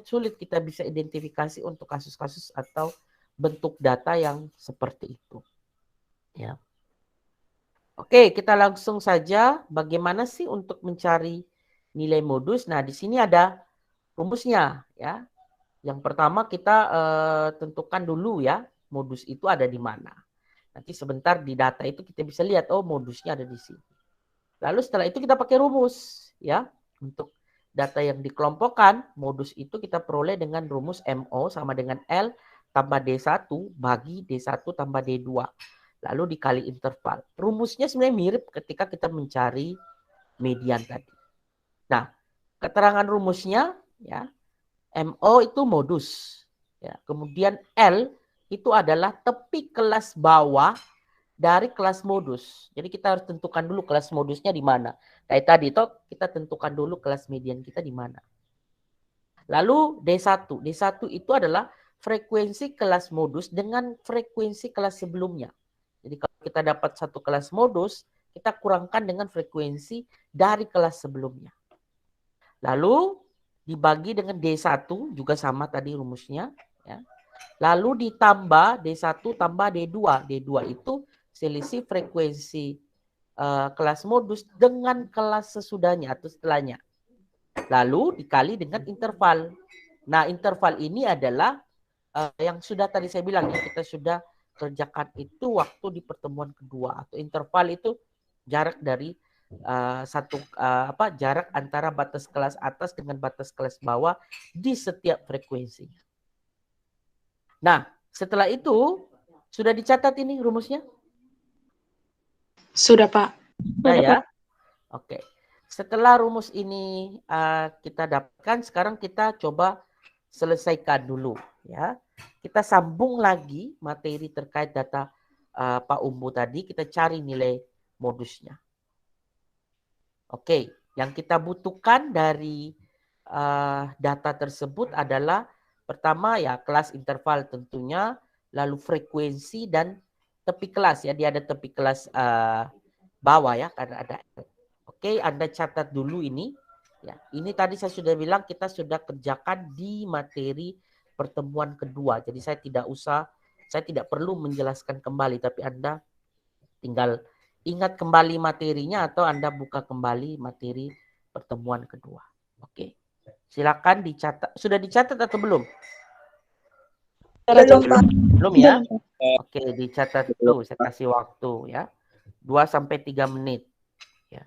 sulit kita bisa identifikasi untuk kasus-kasus atau bentuk data yang seperti itu. Ya. Oke, kita langsung saja bagaimana sih untuk mencari nilai modus. Nah, di sini ada rumusnya ya. Yang pertama kita tentukan dulu ya, modus itu ada di mana. Nanti sebentar di data itu kita bisa lihat, oh modusnya ada di sini. Lalu setelah itu kita pakai rumus ya. Untuk data yang dikelompokkan, modus itu kita peroleh dengan rumus MO sama dengan L tambah D1 bagi D1 tambah D2. Lalu dikali interval. Rumusnya sebenarnya mirip ketika kita mencari median tadi. Nah, keterangan rumusnya ya, MO itu modus. Ya, kemudian L itu adalah tepi kelas bawah dari kelas modus. Jadi kita harus tentukan dulu kelas modusnya di mana. Kayak tadi toh kita tentukan dulu kelas median kita di mana. Lalu D1. D1 itu adalah frekuensi kelas modus dengan frekuensi kelas sebelumnya. Jadi kalau kita dapat satu kelas modus, kita kurangkan dengan frekuensi dari kelas sebelumnya. Lalu dibagi dengan D1 juga sama tadi rumusnya. Ya. Lalu ditambah D1 tambah D2. D2 itu selisih frekuensi kelas modus dengan kelas sesudahnya atau setelahnya. Lalu dikali dengan interval. Nah, interval ini adalah yang sudah tadi saya bilang ya, kita sudah kerjakan itu waktu di pertemuan kedua. Atau interval itu jarak dari jarak antara batas kelas atas dengan batas kelas bawah di setiap frekuensinya. Nah, setelah itu sudah dicatat ini rumusnya? Sudah, Pak. Sudah ya? Oke. Setelah rumus ini kita dapatkan, sekarang kita coba selesaikan dulu ya. Kita sambung lagi materi terkait data Pak Umbu tadi, kita cari nilai modusnya. Oke, yang kita butuhkan dari data tersebut adalah pertama ya kelas interval tentunya, lalu frekuensi dan tepi kelas ya. Dia ada tepi kelas bawah ya karena ada. Oke, Anda catat dulu ini. Ya, ini tadi saya sudah bilang kita sudah kerjakan di materi pertemuan kedua. Jadi saya tidak perlu menjelaskan kembali, tapi Anda tinggal ingat kembali materinya atau Anda buka kembali materi pertemuan kedua. Oke. Silakan dicatat. Sudah dicatat atau belum? Belum ya? Oke, dicatat dulu. Saya kasih waktu ya. 2-3 menit. Ya.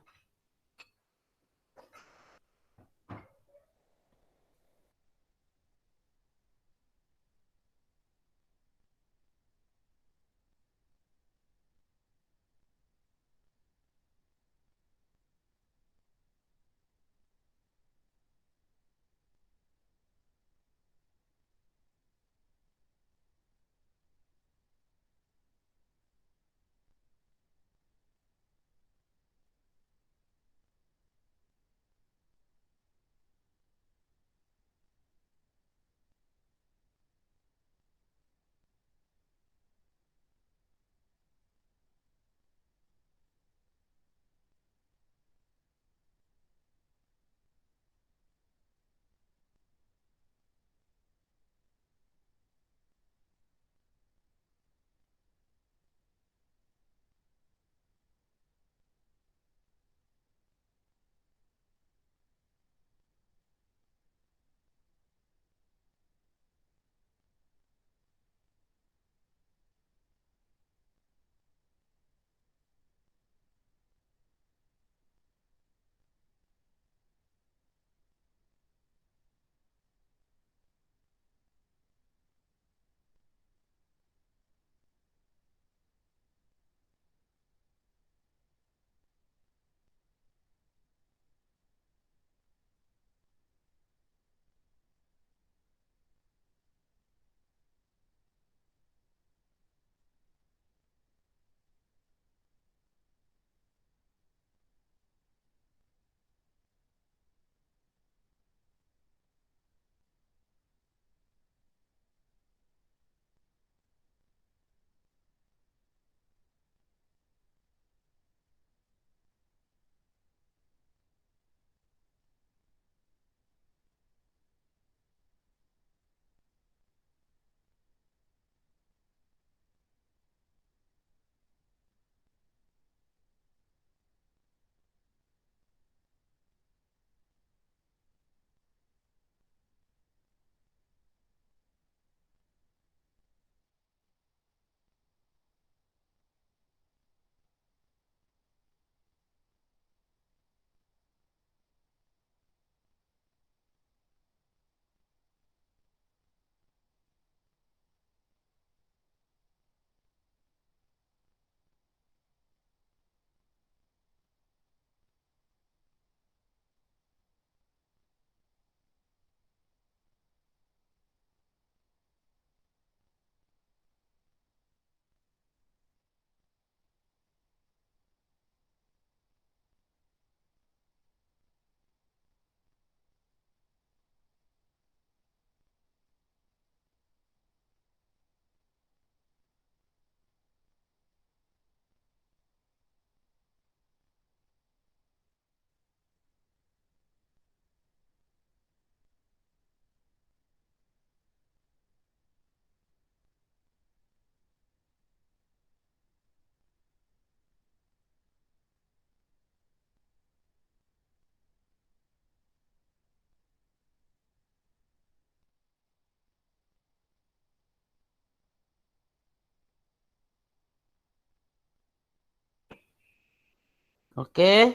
Oke.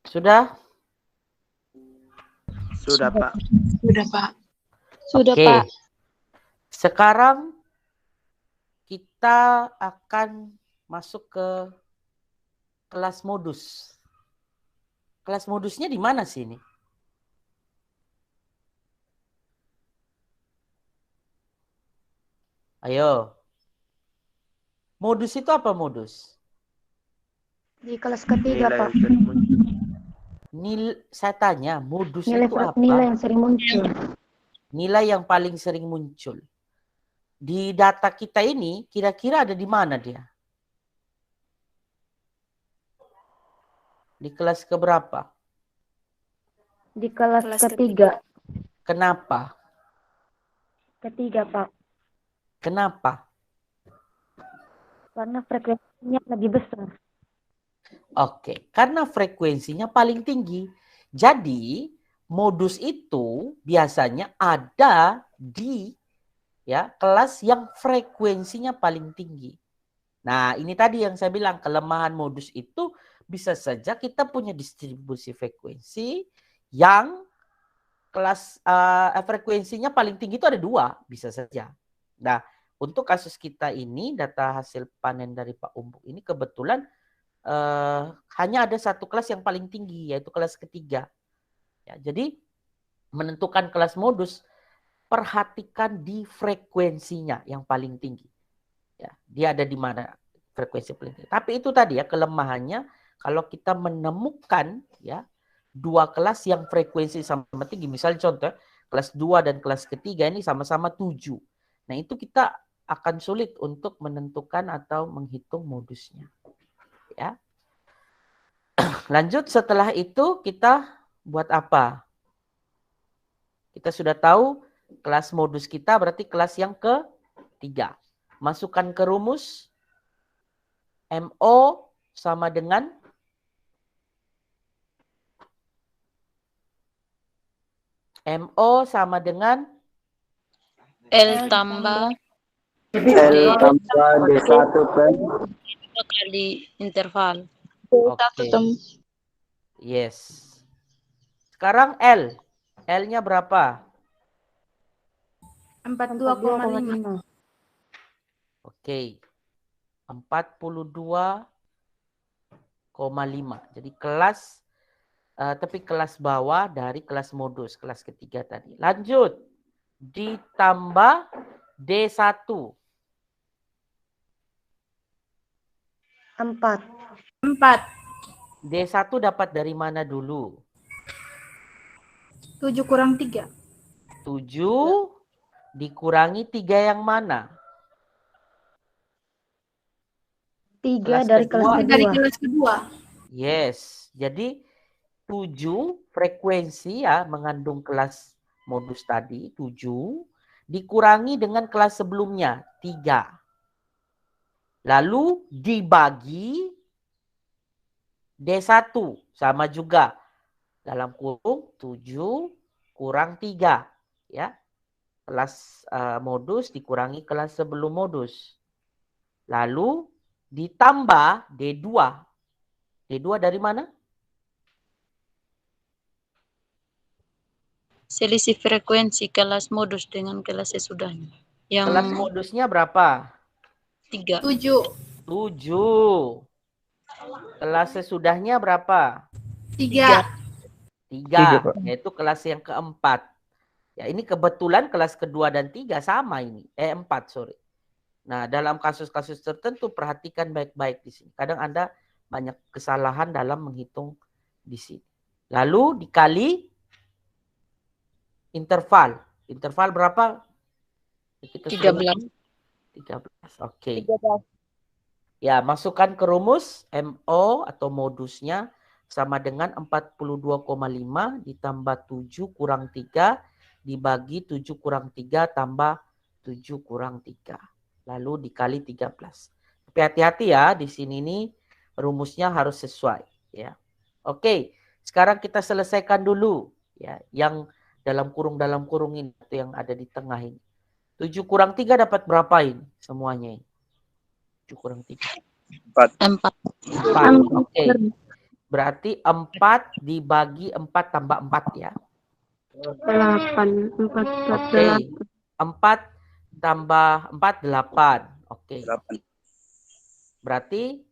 Sudah? Sudah, Pak. Sudah, Pak. Sudah, Oke. Pak. Sekarang kita akan masuk ke kelas modus. Kelas modusnya di mana sih ini? Ayo. Modus itu apa modus? Di kelas ketiga, Nilai Pak. sering muncul. Saya tanya, modus Nilai itu apa? nilai yang sering muncul. Nilai yang paling sering muncul. Di data kita ini, kira-kira ada di mana dia? Di kelas keberapa? Di kelas Kelas ketiga. Kenapa? Ketiga, Pak. Kenapa? Karena frekuensinya lebih besar. Oke, karena frekuensinya paling tinggi. Jadi, modus itu biasanya ada di kelas yang frekuensinya paling tinggi. Nah, ini tadi yang saya bilang, kelemahan modus itu bisa saja kita punya distribusi frekuensi yang kelas frekuensinya paling tinggi itu ada 2, bisa saja. Nah, untuk kasus kita ini, data hasil panen dari Pak Umbuk ini kebetulan hanya ada satu kelas yang paling tinggi, yaitu kelas ketiga. Ya, jadi, menentukan kelas modus, perhatikan di frekuensinya yang paling tinggi. Ya, dia ada di mana frekuensi paling tinggi. Tapi itu tadi ya kelemahannya kalau kita menemukan ya 2 kelas yang frekuensi sama tinggi. Misalnya contoh kelas 2 dan kelas ketiga ini sama-sama 7. Nah, itu kita akan sulit untuk menentukan atau menghitung modusnya. Ya. Lanjut setelah itu kita buat apa? Kita sudah tahu kelas modus kita berarti kelas yang ketiga. Masukkan ke rumus MO sama dengan L tambah L tambah D1 per 2 kali interval. Oke. Yes. Sekarang L. L-nya berapa? 42,5. Oke. 42,5. Jadi kelas tapi kelas bawah dari kelas modus, kelas ketiga tadi. Lanjut. Ditambah D1. 4. D1 dapat dari mana dulu? 7 kurang 3. 7 dikurangi 3 yang mana? 3 dari kelas kedua. Dari kelas kedua. Yes. Jadi 7 frekuensi ya mengandung kelas modus tadi 7 dikurangi dengan kelas sebelumnya 3. Lalu dibagi D1 sama juga dalam kurung 7 kurang 3 ya. Kelas modus dikurangi kelas sebelum modus. Lalu ditambah D2. D2 dari mana? Selisih frekuensi kelas modus dengan kelas sesudahnya. Yang Kelas modusnya berapa? 3. 7. 7. Kelas sesudahnya berapa? 3. 3. Yaitu kelas yang keempat. Ya, ini kebetulan kelas kedua dan 3 sama ini. 4, sorry. Nah, dalam kasus-kasus tertentu perhatikan baik-baik di sini. Kadang Anda banyak kesalahan dalam menghitung di sini. Lalu dikali interval. Interval berapa? Kita 13. 13. Oke. Ya, masukkan ke rumus MO atau modusnya sama dengan 42,5 ditambah 7 kurang 3 dibagi 7 kurang 3 tambah 7 kurang 3. Lalu dikali 13. Tapi hati-hati ya, di sini nih rumusnya harus sesuai ya. Oke, sekarang kita selesaikan dulu ya yang dalam kurung ini yang ada di tengah ini. 7 kurang 3 dapat berapa ini semuanya ini? 7 kurang 3. 4. Oke. Berarti 4 dibagi 4 tambah 4 ya. 8. 4. Oke. 4 tambah 4, 8. Oke. 8. Berarti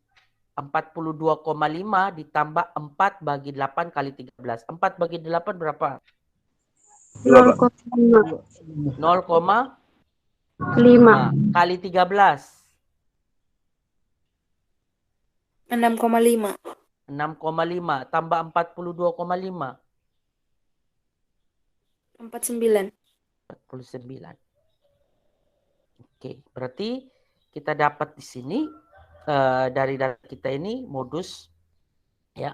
42,5 ditambah 4 bagi 8 kali 13. 4 bagi 8 berapa? 0,5. 0,5 kali 13. 6,5. 6,5 tambah 42,5. 49. 49. Oke, berarti kita dapat di sini dari data kita ini modus ya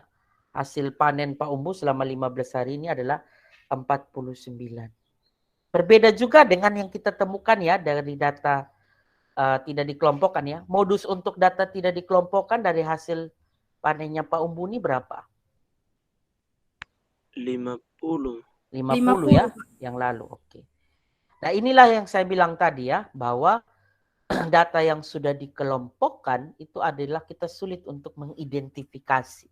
hasil panen Pak Umbu selama 15 hari ini adalah 49. Berbeda juga dengan yang kita temukan ya dari data tidak dikelompokkan ya. Modus untuk data tidak dikelompokkan dari hasil panennya Pak Umbu ini berapa? 50. 50 ya yang lalu. Oke. Nah, inilah yang saya bilang tadi ya, bahwa data yang sudah dikelompokkan itu adalah kita sulit untuk mengidentifikasi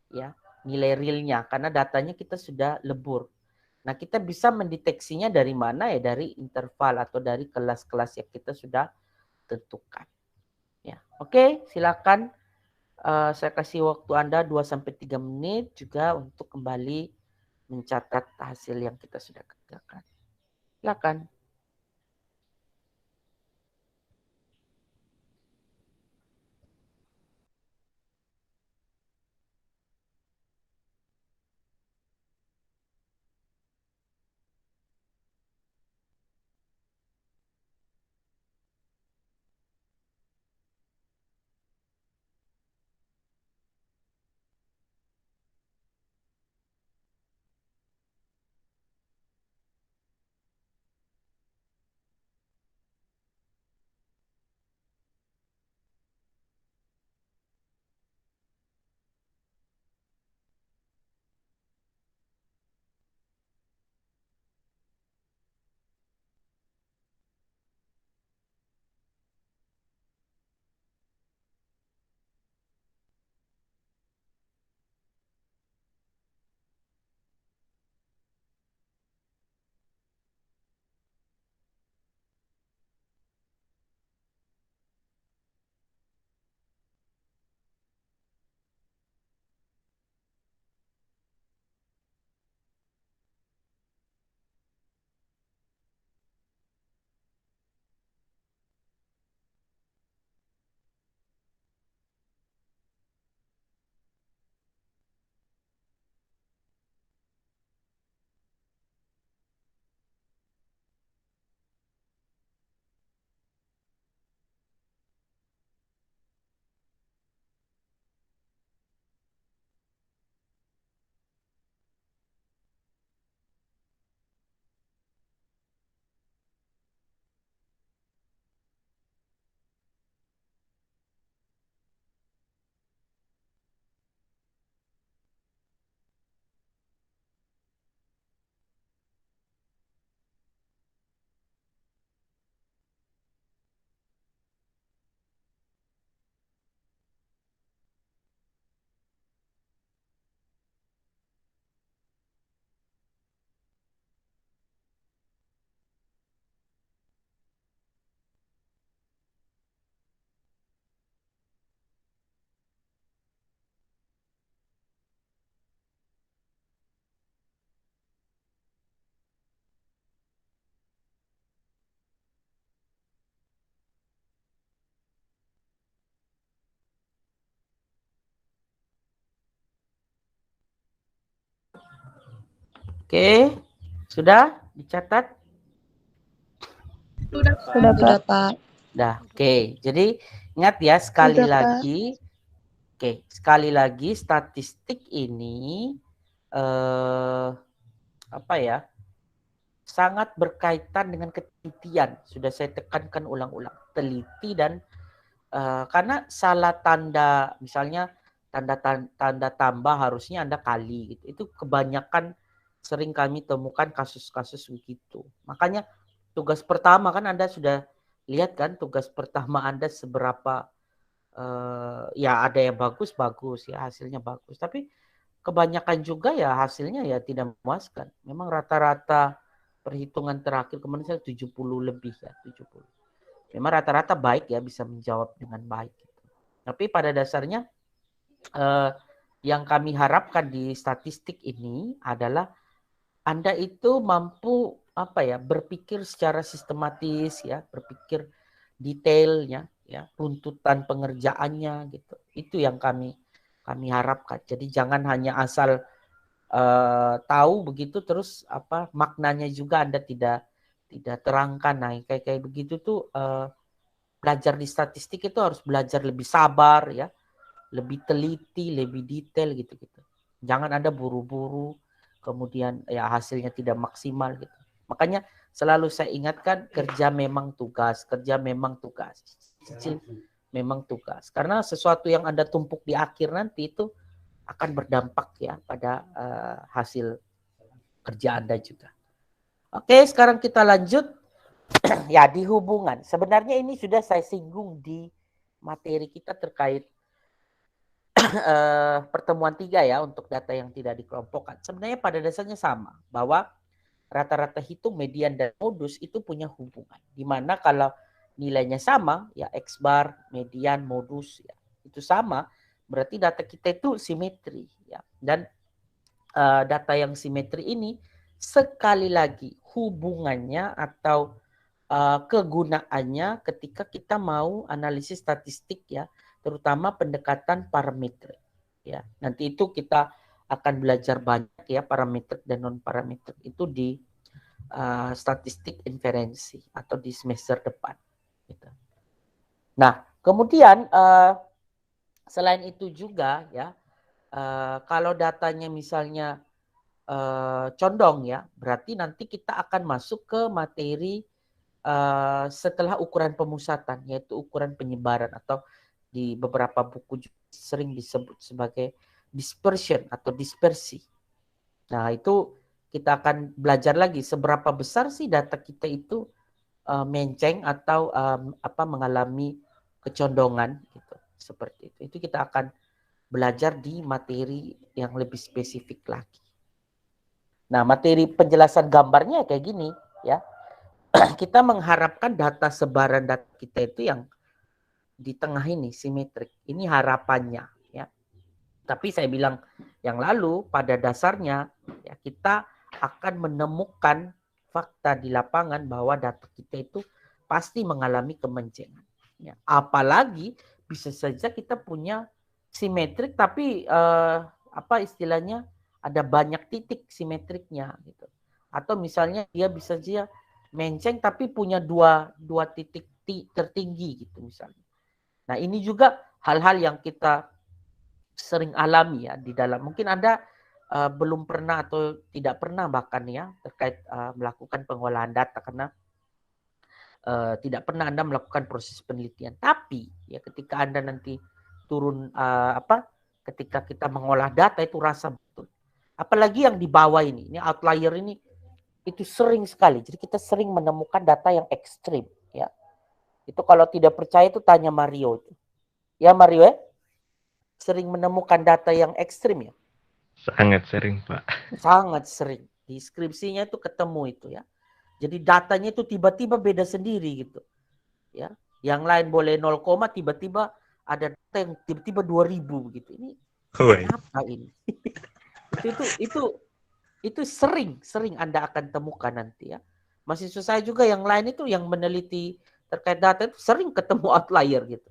ya nilai realnya karena datanya kita sudah lebur. Nah, kita bisa mendeteksinya dari mana ya? Dari interval atau dari kelas-kelas yang kita sudah tentukan. Ya. Oke, silakan saya kasih waktu Anda 2-3 menit juga untuk kembali mencatat hasil yang kita sudah kerjakan. Silakan. Oke, sudah dicatat? Sudah, Pak. Dah, oke. Jadi ingat ya sekali Sudah, Pak. lagi. Oke, sekali lagi statistik ini apa ya? Sangat berkaitan dengan ketelitian. Sudah saya tekankan ulang-ulang, teliti dan karena salah tanda, misalnya tanda tambah harusnya Anda kali gitu. Itu kebanyakan sering kami temukan kasus-kasus begitu. Makanya tugas pertama kan Anda sudah lihat kan tugas pertama Anda seberapa ya ada yang bagus ya hasilnya bagus. Tapi kebanyakan juga ya hasilnya ya tidak memuaskan. Memang rata-rata perhitungan terakhir kemarin saya 70 lebih ya, 70. Memang rata-rata baik ya, bisa menjawab dengan baik. Gitu. Tapi pada dasarnya yang kami harapkan di statistik ini adalah Anda itu mampu berpikir secara sistematis ya, berpikir detailnya ya, runtutan pengerjaannya gitu. Itu yang kami harapkan. Jadi jangan hanya asal tahu begitu terus maknanya juga Anda tidak terangkan. Nah, kayak begitu tuh belajar di statistik itu harus belajar lebih sabar ya, lebih teliti, lebih detail gitu. Jangan Anda buru-buru kemudian ya hasilnya tidak maksimal gitu. Makanya selalu saya ingatkan, kerja memang tugas, cicil memang tugas. Karena sesuatu yang Anda tumpuk di akhir nanti itu akan berdampak ya pada hasil kerja Anda juga. Oke, sekarang kita lanjut ya di hubungan. Sebenarnya ini sudah saya singgung di materi kita terkait pertemuan 3 ya untuk data yang tidak dikelompokkan. Sebenarnya pada dasarnya sama, bahwa rata-rata hitung, median, dan modus itu punya hubungan. Dimana kalau nilainya sama, ya X bar, median, modus, ya itu sama, berarti data kita itu simetri. Ya. Dan data yang simetri ini sekali lagi hubungannya atau kegunaannya ketika kita mau analisis statistik ya, terutama pendekatan parametrik. Ya, nanti itu kita akan belajar banyak ya parametrik dan non parametrik itu di statistik inferensi atau di semester depan. Gitu. Nah, kemudian selain itu juga ya, kalau datanya misalnya condong ya, berarti nanti kita akan masuk ke materi setelah ukuran pemusatan, yaitu ukuran penyebaran atau di beberapa buku sering disebut sebagai dispersion atau dispersi. Nah, itu kita akan belajar lagi seberapa besar sih data kita itu menceng atau mengalami kecondongan gitu. Seperti itu. Itu kita akan belajar di materi yang lebih spesifik lagi. Nah, materi penjelasan gambarnya kayak gini ya. Kita mengharapkan data sebaran data kita itu yang di tengah ini simetrik. Ini harapannya ya. Tapi saya bilang yang lalu pada dasarnya ya kita akan menemukan fakta di lapangan bahwa data kita itu pasti mengalami kemencengan. Ya. Apalagi bisa saja kita punya simetrik tapi istilahnya ada banyak titik simetriknya gitu. Atau misalnya dia bisa saja menceng tapi punya dua titik tertinggi gitu misalnya. Nah, ini juga hal-hal yang kita sering alami ya di dalam. Mungkin Anda belum pernah atau tidak pernah bahkan ya terkait melakukan pengolahan data karena tidak pernah Anda melakukan proses penelitian. Tapi ya ketika Anda nanti turun ketika kita mengolah data itu rasa betul. Apalagi yang di bawah ini outlier ini itu sering sekali. Jadi kita sering menemukan data yang ekstrim ya. Itu kalau tidak percaya itu tanya Mario itu. Ya Mario ya? Sering menemukan data yang ekstrim ya? Sangat sering, Pak. Sangat sering. Di skripsinya itu ketemu itu ya. Jadi datanya itu tiba-tiba beda sendiri gitu. Ya. Yang lain boleh 0, tiba-tiba ada data yang tiba-tiba 2000 gitu. Ini apa ini? itu sering Anda akan temukan nanti ya. Mahasiswa saya juga yang lain itu yang meneliti terkait data itu sering ketemu outlier gitu.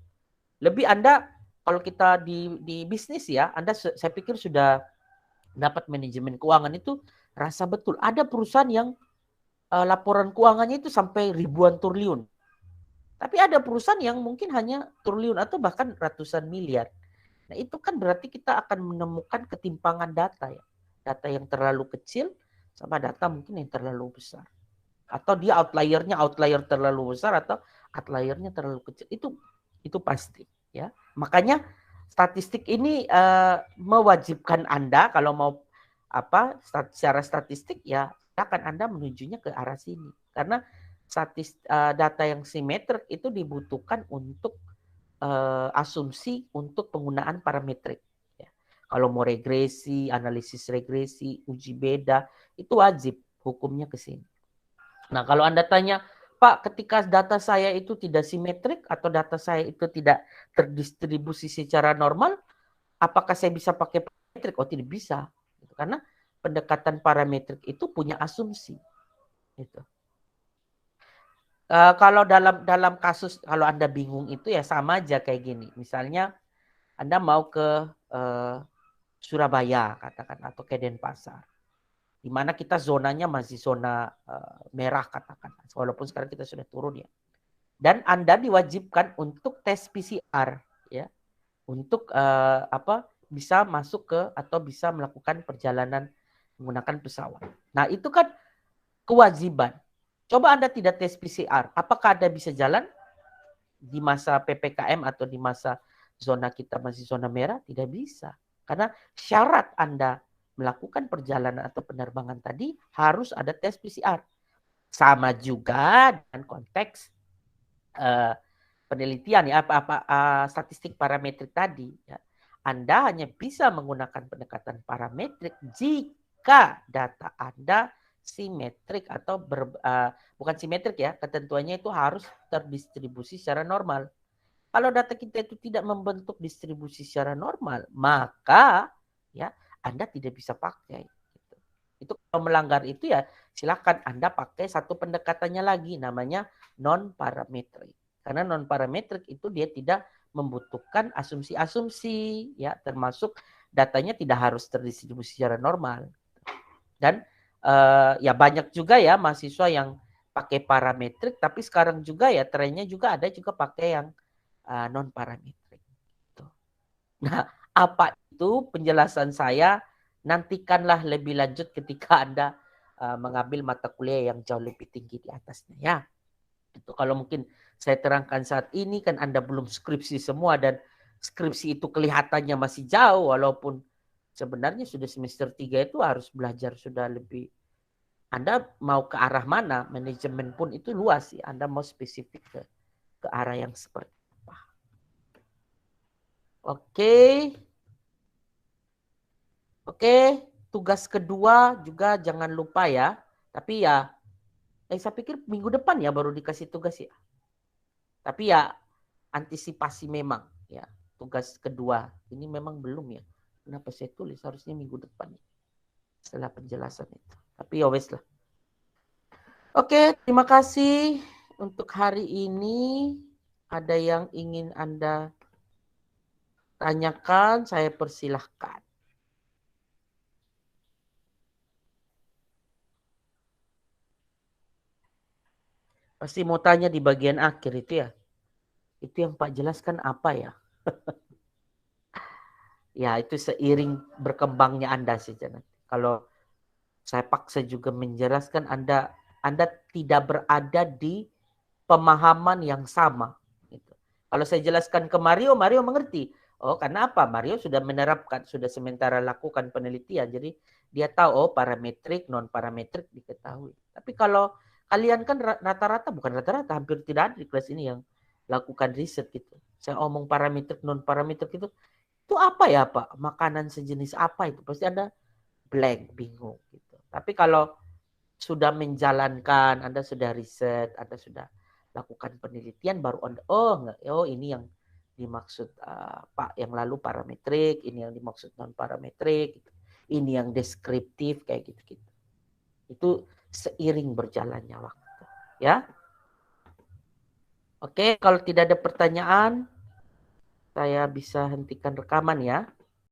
Lebih Anda kalau kita di bisnis ya, Anda saya pikir sudah dapat manajemen keuangan itu rasa betul. Ada perusahaan yang laporan keuangannya itu sampai ribuan triliun. Tapi ada perusahaan yang mungkin hanya triliun atau bahkan ratusan miliar. Nah, itu kan berarti kita akan menemukan ketimpangan data ya. Data yang terlalu kecil sama data mungkin yang terlalu besar. Atau dia outlier terlalu besar atau outliernya terlalu kecil. Itu pasti ya. Makanya statistik ini mewajibkan Anda kalau mau secara statistik ya akan Anda menujunya ke arah sini. Karena data yang simetrik itu dibutuhkan untuk asumsi untuk penggunaan parametrik. Ya. Kalau mau regresi, analisis regresi, uji beda, itu wajib hukumnya ke sini. Nah, kalau Anda tanya, Pak, ketika data saya itu tidak simetrik atau data saya itu tidak terdistribusi secara normal, apakah saya bisa pakai parametrik? Oh, tidak bisa. Karena pendekatan parametrik itu punya asumsi. Gitu. Kalau dalam kasus, kalau Anda bingung itu ya sama aja kayak gini. Misalnya Anda mau ke Surabaya, katakan, atau ke Denpasar. Di mana kita zonanya masih zona merah, katakan. Walaupun sekarang kita sudah turun ya. Dan Anda diwajibkan untuk tes PCR. Ya, untuk bisa masuk ke atau bisa melakukan perjalanan menggunakan pesawat. Nah, itu kan kewajiban. Coba Anda tidak tes PCR, apakah Anda bisa jalan di masa PPKM atau di masa zona kita masih zona merah? Tidak bisa. Karena syarat Anda melakukan perjalanan atau penerbangan tadi harus ada tes PCR. Sama juga dengan konteks penelitian ya, statistik parametrik tadi. Ya. Anda hanya bisa menggunakan pendekatan parametrik jika data Anda simetrik atau bukan simetrik ya, ketentuannya itu harus terdistribusi secara normal. Kalau data kita itu tidak membentuk distribusi secara normal, maka ya Anda tidak bisa pakai. Itu kalau melanggar itu ya silakan Anda pakai satu pendekatannya lagi, namanya non-parametrik. Karena non-parametrik itu dia tidak membutuhkan asumsi-asumsi, ya, termasuk datanya tidak harus terdistribusi secara normal. Dan ya banyak juga ya mahasiswa yang pakai parametrik, tapi sekarang juga ya trennya juga ada juga pakai yang non-parametrik. Nah, apa itu penjelasan saya? Nantikanlah lebih lanjut ketika Anda mengambil mata kuliah yang jauh lebih tinggi di atasnya ya. Itu kalau mungkin saya terangkan saat ini kan Anda belum skripsi semua dan skripsi itu kelihatannya masih jauh walaupun sebenarnya sudah semester 3 itu harus belajar sudah lebih. Anda mau ke arah mana? Manajemen pun itu luas ya. Anda mau spesifik ke arah yang seperti apa. Oke, tugas kedua juga jangan lupa ya. Tapi ya, saya pikir minggu depan ya baru dikasih tugas ya. Tapi ya antisipasi memang ya. Tugas kedua ini memang belum ya. Kenapa saya tulis harusnya minggu depan ya. Setelah penjelasan itu. Tapi ya wes lah. Oke, terima kasih untuk hari ini. Ada yang ingin Anda tanyakan, saya persilahkan. Pasti mau tanya di bagian akhir itu ya. Itu yang Pak jelaskan apa ya? Ya itu seiring berkembangnya Anda saja nanti. Kalau saya paksa juga menjelaskan Anda tidak berada di pemahaman yang sama. Gitu. Kalau saya jelaskan ke Mario mengerti. Oh karena apa? Mario sudah menerapkan, sudah sementara lakukan penelitian. Jadi dia tahu oh parametrik, non parametrik diketahui. Tapi kalau kalian kan rata-rata, bukan rata-rata, hampir tidak ada di kelas ini yang lakukan riset gitu. Saya omong parametrik, non parametrik itu apa ya Pak? Makanan sejenis apa itu? Pasti Anda blank, bingung gitu. Tapi kalau sudah menjalankan, Anda sudah riset, Anda sudah lakukan penelitian, baru Anda, oh ini yang dimaksud Pak yang lalu parametrik, ini yang dimaksud non parametrik, ini yang deskriptif kayak gitu-gitu. Itu seiring berjalannya waktu, ya. Oke, kalau tidak ada pertanyaan, saya bisa hentikan rekaman ya.